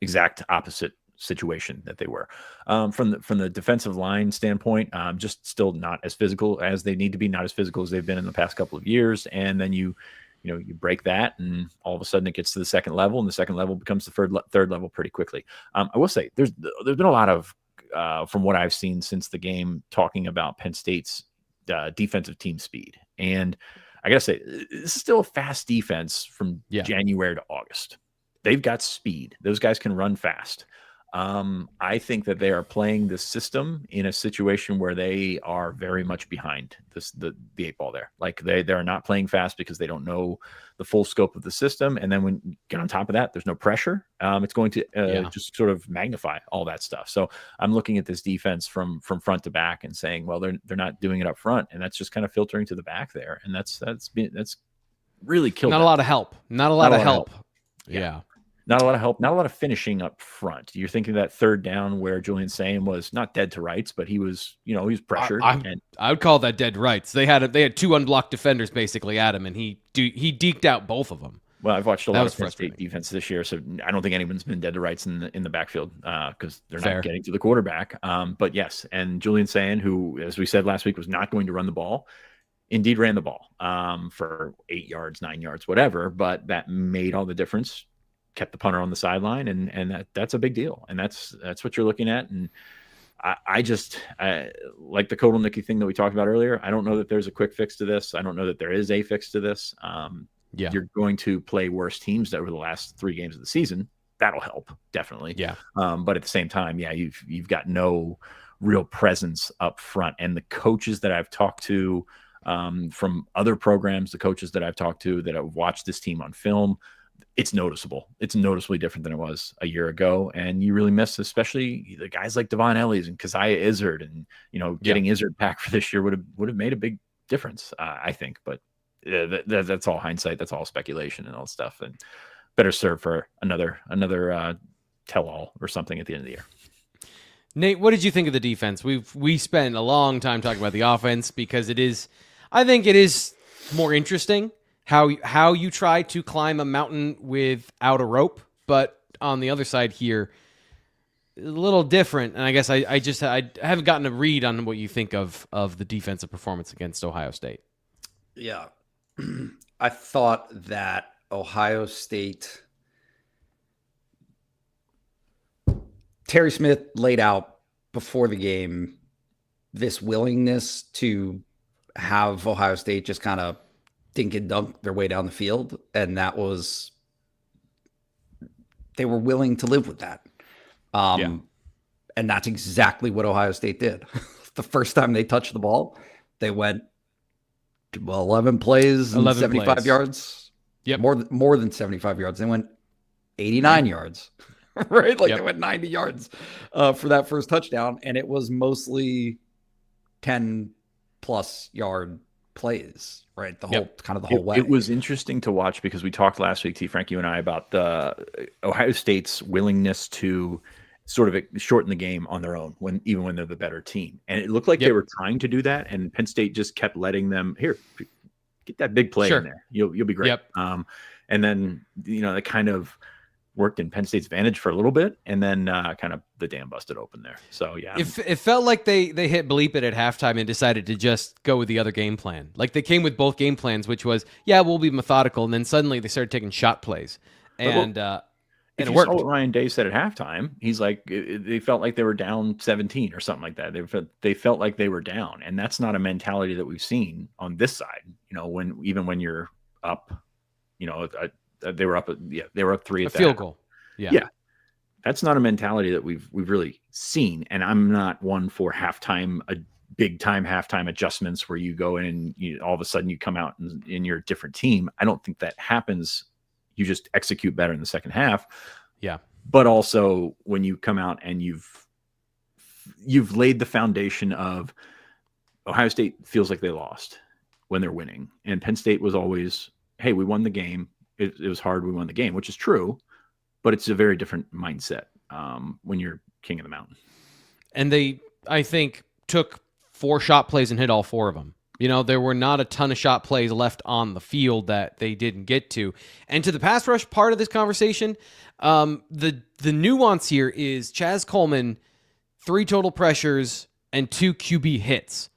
exact opposite situation that they were. From the defensive line standpoint, just still not as physical as they need to be, not as physical as they've been in the past couple of years. And then you break that, and all of a sudden it gets to the second level, and the second level becomes the third level pretty quickly. I will say there's been a lot of from what I've seen since the game talking about Penn State's defensive team speed, and I gotta say this is still a fast defense from January to August. They've got speed; those guys can run fast. I think that they are playing the system in a situation where they are very much behind the eight ball there. Like they are not playing fast because they don't know the full scope of the system. And then when you get on top of that, there's no pressure. It's going to just sort of magnify all that stuff. So I'm looking at this defense from front to back and saying, well, they're not doing it up front, and that's just kind of filtering to the back there. And that's really killed. Not a lot of help. Not a lot of help. Yeah. Not a lot of help, not a lot of finishing up front. You're thinking that third down where Julian Same was not dead to rights, but he was, he was pressured. I would call that dead rights. They had two unblocked defenders basically at him, and he deked out both of them. Well, I've watched a lot of Penn State defense this year, so I don't think anyone's been dead to rights in the backfield because they're not getting to the quarterback. But yes, and Julian Same, who, as we said last week, was not going to run the ball, indeed ran the ball for 8 yards, 9 yards, whatever. But that made all the difference. Kept the punter on the sideline, and that's a big deal, and that's what you're looking at. And I like the Kotal Nittany thing that we talked about earlier. I don't know that there's a quick fix to this. I don't know that there is a fix to this. You're going to play worse teams over the last 3 games of the season. That'll help, definitely. Yeah. But at the same time, you've got no real presence up front. And the coaches that I've talked to from other programs, the coaches that I've talked to that have watched this team on film, it's noticeable. It's noticeably different than it was a year ago. And you really miss, especially the guys like Devon Ellies and Keziah Izzard, and, getting Izzard back for this year would have made a big difference, I think. But that's all hindsight. That's all speculation and all stuff, and better serve for another tell-all or something at the end of the year. Nate, what did you think of the defense? We spent a long time talking about the offense because I think it is more interesting how you try to climb a mountain without a rope, but on the other side here, a little different. And I guess I haven't gotten a read on what you think of the defensive performance against Ohio State. Yeah. I thought that Ohio State, Terry Smith laid out before the game this willingness to have Ohio State just kind of dink and dunk their way down the field. And they were willing to live with that. And that's exactly what Ohio State did. The first time they touched the ball, they went 11 plays and 75 yards. Yep. More than 75 yards. They went 89 yards, right? Like they went 90 yards for that first touchdown. And it was mostly 10 plus yard plays, right? The whole way. It was interesting to watch because we talked last week, T. Frank, you and I, about the Ohio State's willingness to sort of shorten the game on their own, even when they're the better team. And it looked like they were trying to do that, and Penn State just kept letting them, here, get that big play in there. You'll be great. And then, it kind of worked in Penn State's advantage for a little bit, and then kind of the dam busted open there. So, yeah. It felt like they hit bleep it at halftime and decided to just go with the other game plan. Like they came with both game plans, which was, we'll be methodical, and then suddenly they started taking shot plays. And it worked. Saw what Ryan Day said at halftime, he's like, they felt like they were down 17 or something like that. They felt like they were down, and that's not a mentality that we've seen on this side. When you're up, they were up. They were up 3 at a field goal. Yeah, that's not a mentality that we've really seen. And I'm not one for big time halftime adjustments where you go in and all of a sudden you come out and you're a different team. I don't think that happens. You just execute better in the second half. Yeah. But also when you come out and you've laid the foundation of Ohio State feels like they lost when they're winning. And Penn State was always, hey, we won the game. It was hard. We won the game, which is true, but it's a very different mindset when you're king of the mountain. And they, I think, took 4 shot plays and hit all 4 of them. There were not a ton of shot plays left on the field that they didn't get to. And to the pass rush part of this conversation, the nuance here is Chaz Coleman, 3 total pressures and 2 QB hits.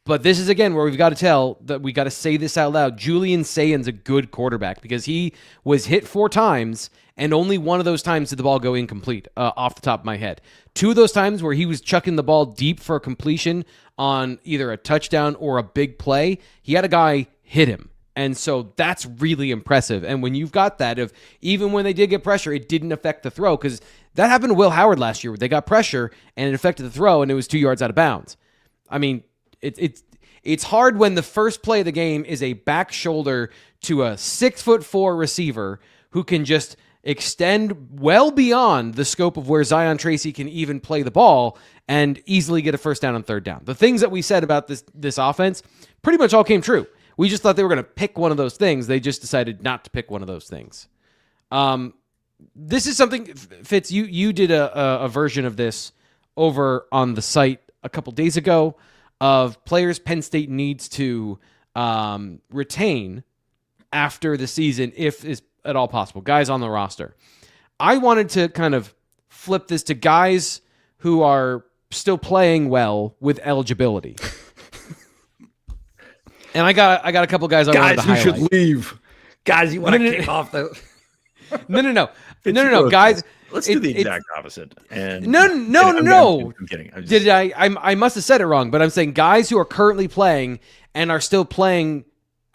But this is, again, where we got to say this out loud. Julian Sayan's a good quarterback because he was hit 4 times, and only one of those times did the ball go incomplete, off the top of my head. 2 of those times where he was chucking the ball deep for a completion on either a touchdown or a big play, he had a guy hit him. And so that's really impressive. And when you've got that, even when they did get pressure, it didn't affect the throw, because that happened to Will Howard last year where they got pressure and it affected the throw and it was 2 yards out of bounds. I mean, it's hard when the first play of the game is a back shoulder to a 6'4" receiver who can just extend well beyond the scope of where Zion Tracy can even play the ball and easily get a first down on 3rd down. The things that we said about this offense pretty much all came true. We just thought they were going to pick one of those things. They just decided not to pick one of those things. This is something, Fitz, you did a version of this over on the site a couple days ago of players Penn State needs to retain after the season, if is at all possible, guys on the roster. I wanted to kind of flip this to guys who are still playing well with eligibility. And I got a couple guys I wanted to highlight. Guys who should leave. Guys you want to kick off the... No, guys. Let's do the exact opposite. And no. I'm kidding. I must have said it wrong, but I'm saying guys who are currently playing and are still playing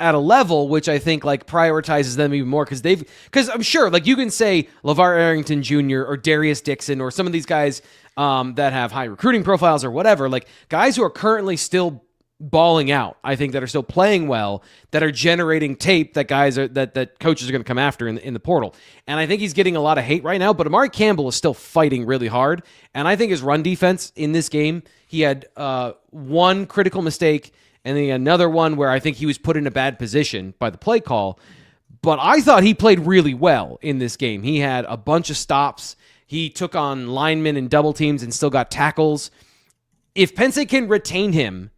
at a level which I think like prioritizes them even more, because I'm sure like you can say LeVar Arrington Jr. or Darius Dixon or some of these guys that have high recruiting profiles or whatever, like guys who are currently still balling out, I think, that are still playing well, that are generating tape that that coaches are going to come after in the portal. And I think he's getting a lot of hate right now, but Amari Campbell is still fighting really hard. And I think his run defense in this game, he had one critical mistake and then another one where I think he was put in a bad position by the play call. But I thought he played really well in this game. He had a bunch of stops. He took on linemen and double teams and still got tackles. If Penn State can retain him,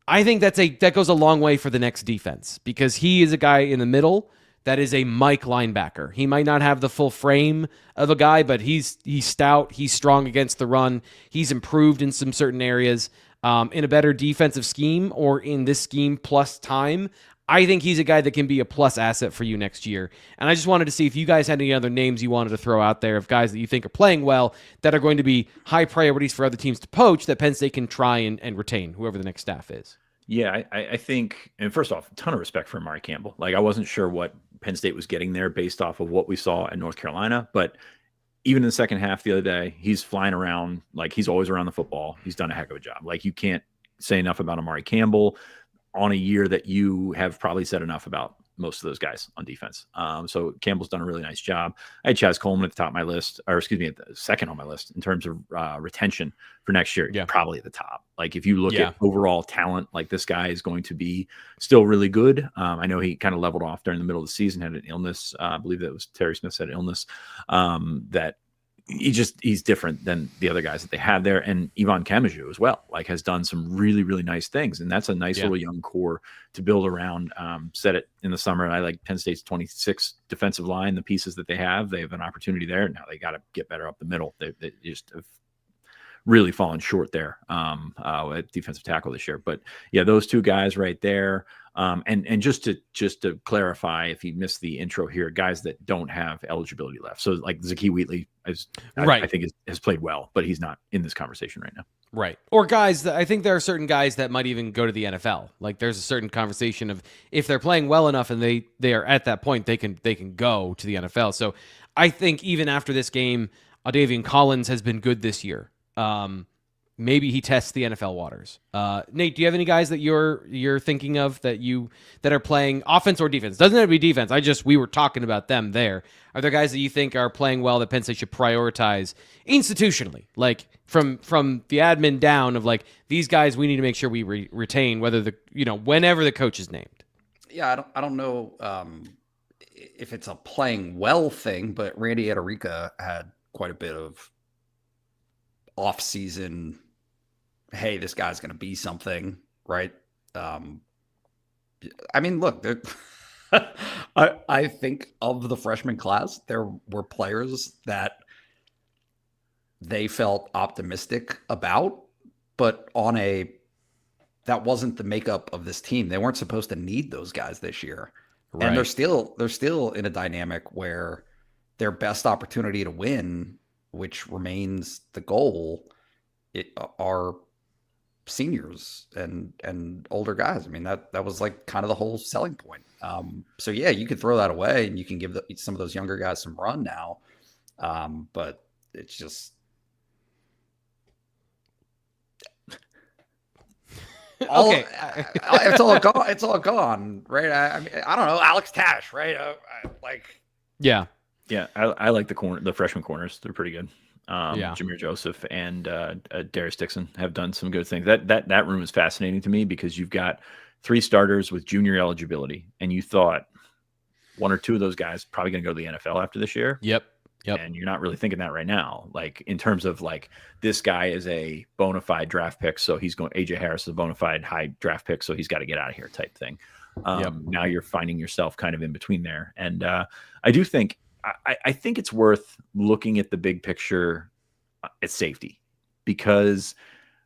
I think that goes a long way for the next defense, because he is a guy in the middle that is a Mike linebacker. He might not have the full frame of a guy, but he's stout. He's strong against the run. He's improved in some certain areas. In a better defensive scheme, or in this scheme plus time, I think he's a guy that can be a plus asset for you next year. And I just wanted to see if you guys had any other names you wanted to throw out there of guys that you think are playing well that are going to be high priorities for other teams to poach that Penn State can try and retain, whoever the next staff is. Yeah, I think, and first off, a ton of respect for Amari Campbell. Like, I wasn't sure what Penn State was getting there based off of what we saw in North Carolina, but even in the second half the other day, he's flying around like he's always around the football. He's done a heck of a job. Like, you can't say enough about Amari Campbell on a year that you have probably said enough about most of those guys on defense. So Campbell's done a really nice job. I had Chaz Coleman at the top of my list, or excuse me, at the second on my list in terms of retention for next year. Yeah. Probably at the top. Like, if you look at overall talent, like, this guy is going to be still really good. I know he kind of leveled off during the middle of the season, had an illness. I believe that was Terry Smith said illness, that he's different than the other guys that they have there. And Yvonne Kamaju as well, like, has done some really, really nice things. And that's a nice little young core to build around. Said it in the summer. And I like Penn State's 26 defensive line, the pieces that they have an opportunity there. Now they got to get better up the middle. They just have really fallen short there at defensive tackle this year. But yeah, those two guys right there. And just to clarify, if you missed the intro here, guys that don't have eligibility left. So like Zakee Wheatley I think has played well, but he's not in this conversation right now. Right. Or guys that I think there are certain guys that might even go to the NFL. Like, there's a certain conversation of if they're playing well enough and they are at that point, they can go to the NFL. So I think even after this game, Davian Collins has been good this year. Maybe he tests the NFL waters. Nate, do you have any guys that you're thinking of that are playing offense or defense? Doesn't have to be defense. We were talking about them there. Are there guys that you think are playing well that Penn State should prioritize institutionally, like from the admin down, of like, these guys we need to make sure we retain, whenever the coach is named? Yeah, I don't know if it's a playing well thing, but Randy Adarica had quite a bit of off-season, hey, this guy's going to be something, right? I mean, look, I think of the freshman class, there were players that they felt optimistic about, but that wasn't the makeup of this team. They weren't supposed to need those guys this year. Right. And they're still in a dynamic where their best opportunity to win, which remains the goal, are seniors and older guys. I mean, that was like kind of the whole selling point. So yeah, you could throw that away and you can give some of those younger guys some run now. But it's just okay. It's all gone, right? I mean, I don't know, Alex Tash, right? Yeah. I like the freshman corners. They're pretty good. Jameer Joseph and Darius Dixon have done some good things. That room is fascinating to me because you've got 3 starters with junior eligibility, and you thought 1 or 2 of those guys probably going to go to the NFL after this year. Yep. And you're not really thinking that right now. Like, in terms of like, this guy is a bona fide draft pick, so he's going. AJ Harris is a bona fide high draft pick, so he's got to get out of here type thing. Now you're finding yourself kind of in between there, and I do think. I think it's worth looking at the big picture at safety, because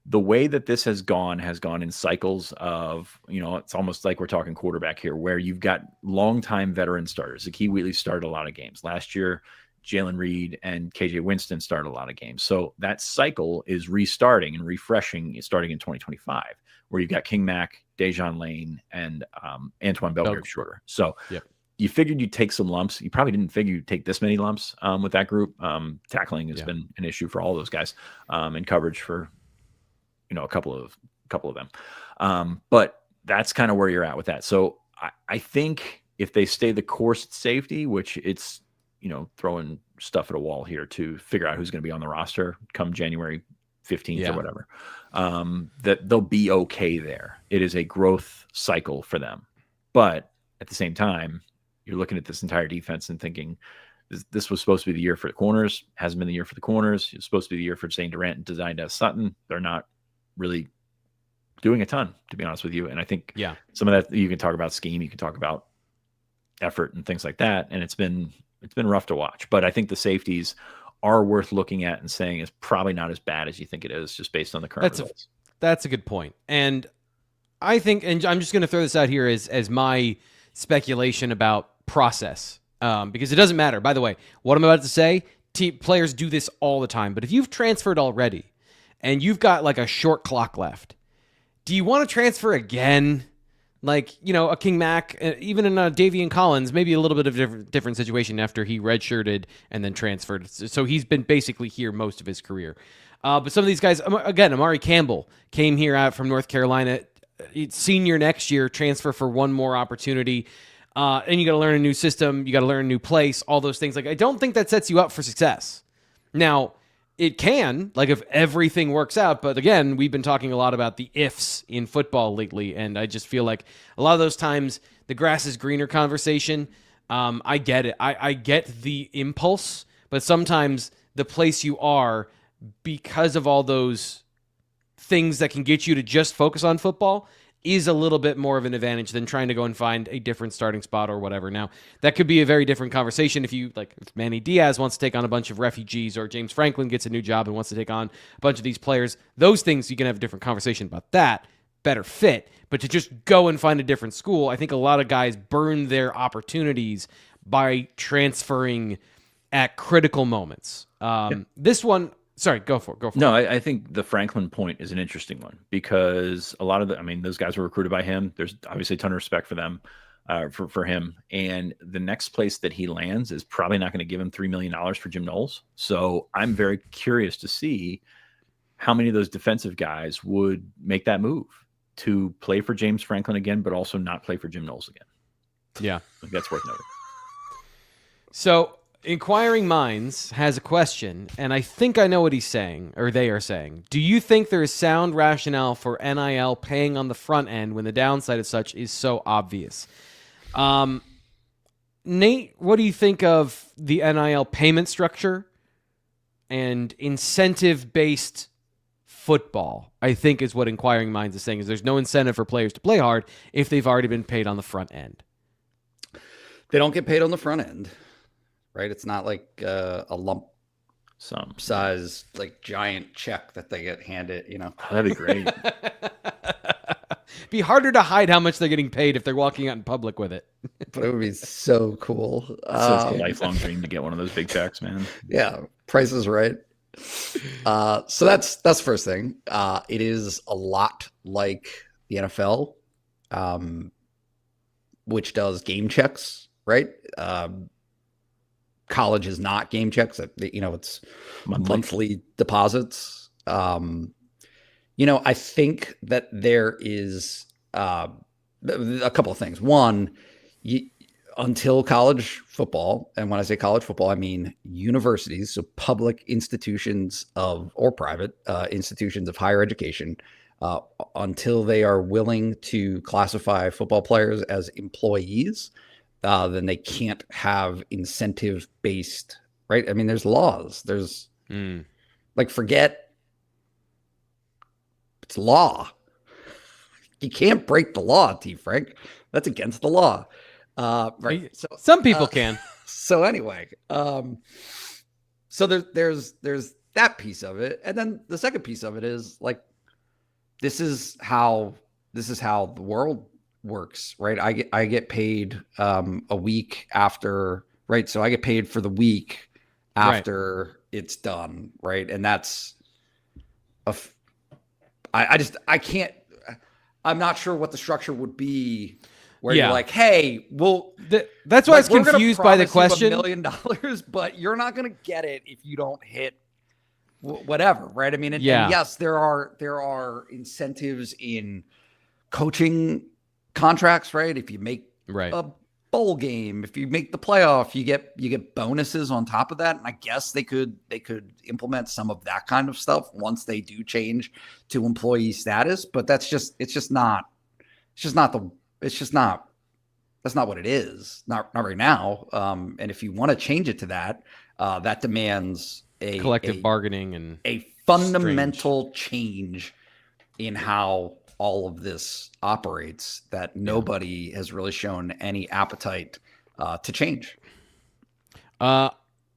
the way that this has gone in cycles of, it's almost like we're talking quarterback here, where you've got longtime veteran starters. Zakee Wheatley started a lot of games last year. Jalen Reed and KJ Winston started a lot of games. So that cycle is restarting and refreshing starting in 2025, where you've got King Mack, Dejon Lane, and Antoine Belgrave Shorter. So you figured you'd take some lumps. You probably didn't figure you'd take this many lumps with that group. Tackling has been an issue for all those guys, and coverage for, a couple of them. But that's kind of where you're at with that. So I think if they stay the course at safety, which it's, throwing stuff at a wall here to figure out who's going to be on the roster come January 15th or whatever, that they'll be okay there. It is a growth cycle for them. But at the same time, you're looking at this entire defense and thinking, this was supposed to be the year for the corners. Hasn't been the year for the corners. It's supposed to be the year for Zane Durant and designed as Sutton. They're not really doing a ton, to be honest with you. And I think some of that, you can talk about scheme, you can talk about effort and things like that. And it's been rough to watch. But I think the safeties are worth looking at and saying is probably not as bad as you think it is, just based on the current results. That's a good point. And I think, and I'm just going to throw this out here as my speculation about process, because it doesn't matter. By the way, what I'm about to say, players do this all the time. But if you've transferred already and you've got like a short clock left, do you want to transfer again? Like, a King Mack, even in Davian Collins, maybe a little bit of a different situation after he redshirted and then transferred. So he's been basically here most of his career. But some of these guys, again, Amari Campbell came here out from North Carolina, senior next year, transfer for one more opportunity. And you got to learn a new system. You got to learn a new place, all those things. Like, I don't think that sets you up for success. Now, it can, like, if everything works out. But again, we've been talking a lot about the ifs in football lately. And I just feel like a lot of those times the grass is greener conversation. I get it. I get the impulse. But sometimes the place you are, because of all those things that can get you to just focus on football, is a little bit more of an advantage than trying to go and find a different starting spot or whatever. Now, that could be a very different conversation if if Manny Diaz wants to take on a bunch of refugees, or James Franklin gets a new job and wants to take on a bunch of these players. Those things, you can have a different conversation about that, better fit. But to just go and find a different school, I think a lot of guys burn their opportunities by transferring at critical moments. This one... Sorry, go for it. No, I think the Franklin point is an interesting one, because a lot of those guys were recruited by him. There's obviously a ton of respect for them, for him. And the next place that he lands is probably not going to give him $3 million for Jim Knowles. So I'm very curious to see how many of those defensive guys would make that move to play for James Franklin again, but also not play for Jim Knowles again. Yeah. I think that's worth noting. So... Inquiring Minds has a question, and I think I know what he's saying, or they are saying. Do you think there is sound rationale for NIL paying on the front end when the downside of such is so obvious? Nate, what do you think of the NIL payment structure and incentive-based football? I think is what Inquiring Minds is saying, is there's no incentive for players to play hard if they've already been paid on the front end. They don't get paid on the front end. Right, it's not like a lump size, like, giant check that they get handed. Oh, that'd be great. Be harder to hide how much they're getting paid if they're walking out in public with it. But it would be so cool. So it's a lifelong dream to get one of those big checks, man. Yeah, Price is Right. So that's the first thing. It is a lot like the NFL, which does game checks, right? College is not game checks. It's monthly deposits. I think that there is a couple of things. One, until college football, and when I say college football, I mean universities, so public institutions or private institutions of higher education, until they are willing to classify football players as employees, then they can't have incentive-based, right? I mean, there's laws. There's forget it's law. You can't break the law, T. Frank. That's against the law. Right. So some people can. So anyway, so there's that piece of it, and then the second piece of it is like, this is how the world works, right? I get paid a week after, right? So I get paid for the week after it's done, right? And that's I can't. I'm not sure what the structure would be where you're like, hey, well, that's why I was confused by the question. $1 million, but you're not going to get it if you don't hit whatever, right? I mean, and yes, there are incentives in coaching contracts, right? If you make a bowl game, if you make the playoff, you get bonuses on top of that. And I guess they could implement some of that kind of stuff once they do change to employee status. But that's not what it is. Not right now. And if you want to change it to that, that demands a collective bargaining and a fundamental change in how all of this operates that nobody has really shown any appetite to change. I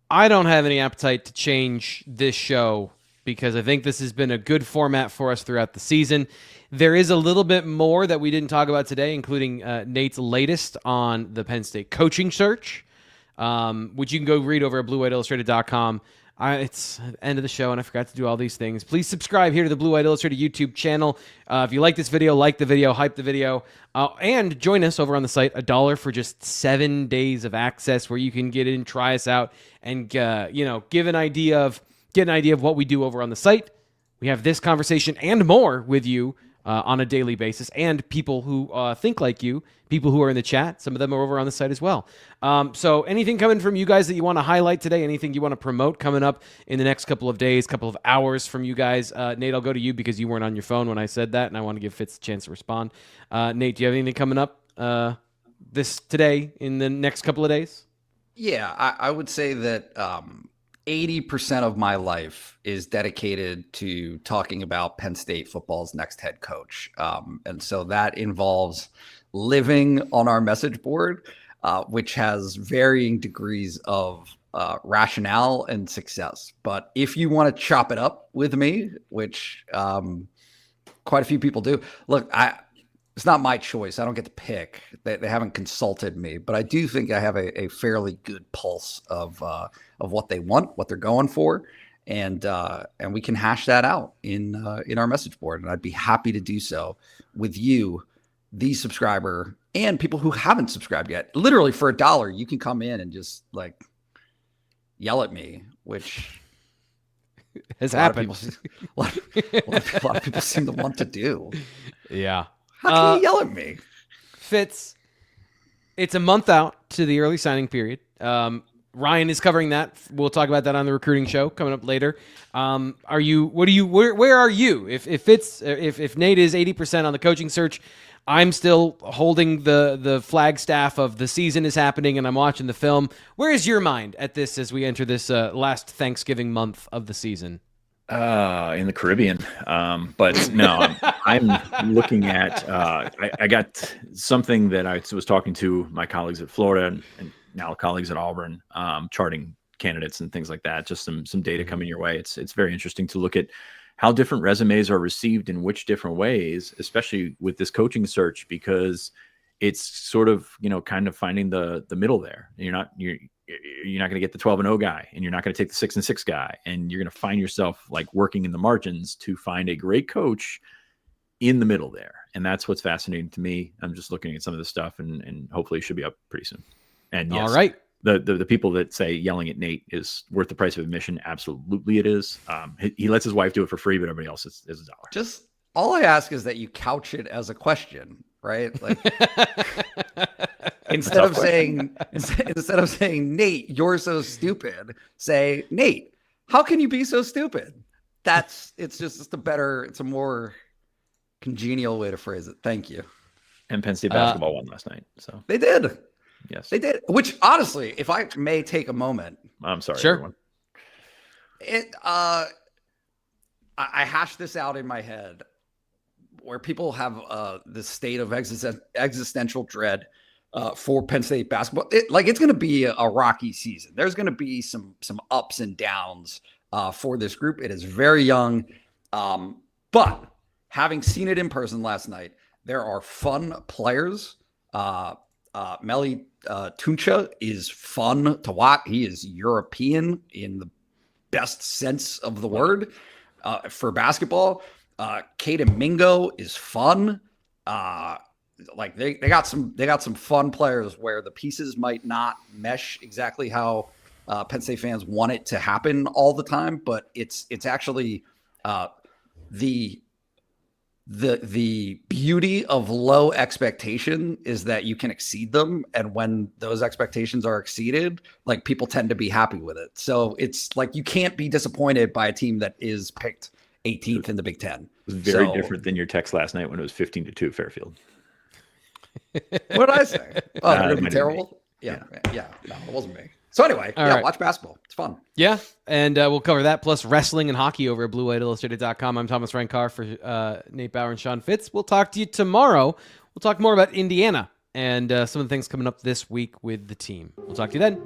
don't have any appetite to change this show because I think this has been a good format for us throughout the season. There is a little bit more that we didn't talk about today, including Nate's latest on the Penn State coaching search, which you can go read over at bluewhiteillustrated.com. It's the end of the show, and I forgot to do all these things. Please subscribe here to the Blue White Illustrated YouTube channel. If you like this video, like the video, hype the video, and join us over on the site. $1 for just 7 days of access, where you can get in, try us out, and get an idea of what we do over on the site. We have this conversation and more with you on a daily basis, and people who think like you, people who are in the chat. Some of them are over on the site as well. So anything coming from you guys that you want to highlight today, anything you want to promote coming up in the next couple of days, couple of hours from you guys? Nate, I'll go to you because you weren't on your phone when I said that, and I want to give Fitz a chance to respond. Nate, do you have anything coming up today in the next couple of days? Yeah, I would say that 80% of my life is dedicated to talking about Penn State football's next head coach. And so that involves living on our message board, which has varying degrees of rationale and success. But if you want to chop it up with me, which quite a few people do, look, it's not my choice. I don't get to pick. They haven't consulted me, but I do think I have a fairly good pulse of what they want, what they're going for, and we can hash that out in our message board. And I'd be happy to do so with you, the subscriber, and people who haven't subscribed yet. Literally for $1, you can come in and just like yell at me, which has happened. A lot of people seem to want to do. Yeah. How can you yell at me? Fitz, it's a month out to the early signing period. Ryan is covering that. We'll talk about that on the recruiting show coming up later. Where are you? If Nate is 80% on the coaching search, I'm still holding the flagstaff of the season is happening and I'm watching the film. Where is your mind at this as we enter this last Thanksgiving month of the season? In the Caribbean. But no, I'm looking at, I got something that I was talking to my colleagues at Florida and now colleagues at Auburn, charting candidates and things like that. Just some data coming your way. It's very interesting to look at how different resumes are received in which different ways, especially with this coaching search, because it's sort of, kind of finding the middle there. You're not going to get the 12-0 guy, and you're not going to take the 6-6 guy, and you're going to find yourself like working in the margins to find a great coach in the middle there. And that's what's fascinating to me. I'm just looking at some of this stuff, and hopefully it should be up pretty soon. And yes, all right. The people that say yelling at Nate is worth the price of admission, absolutely it is. He lets his wife do it for free, but everybody else is $1. Just all I ask is that you couch it as a question, right? Like instead of saying Nate, you're so stupid, say Nate, how can you be so stupid? It's a more congenial way to phrase it. Thank you. And Penn State basketball won last night, so they did. Yes, they did. Which honestly, if I may take a moment, I'm sorry. Sure. Everyone. I hashed this out in my head, where people have this state of existential dread for Penn State basketball. It's going to be a rocky season. There's going to be some ups and downs for this group. It is very young, but having seen it in person last night, there are fun players. Meli Tuncha is fun to watch. He is European in the best sense of the word for basketball. Caden Mingo is fun. They got some fun players where the pieces might not mesh exactly how Penn State fans want it to happen all the time, but it's actually the beauty of low expectation is that you can exceed them, and when those expectations are exceeded, like, people tend to be happy with it. So it's like you can't be disappointed by a team that is picked 18th in the Big Ten. It was very different than your text last night when it was 15-2 Fairfield. What did I say? Oh, they're going to be terrible? Yeah. No, it wasn't me. So anyway, right. Watch basketball. It's fun. Yeah, and we'll cover that, plus wrestling and hockey over at BlueWhiteIllustrated.com. I'm Thomas Frank Carr for Nate Bauer and Sean Fitz. We'll talk to you tomorrow. We'll talk more about Indiana and some of the things coming up this week with the team. We'll talk to you then.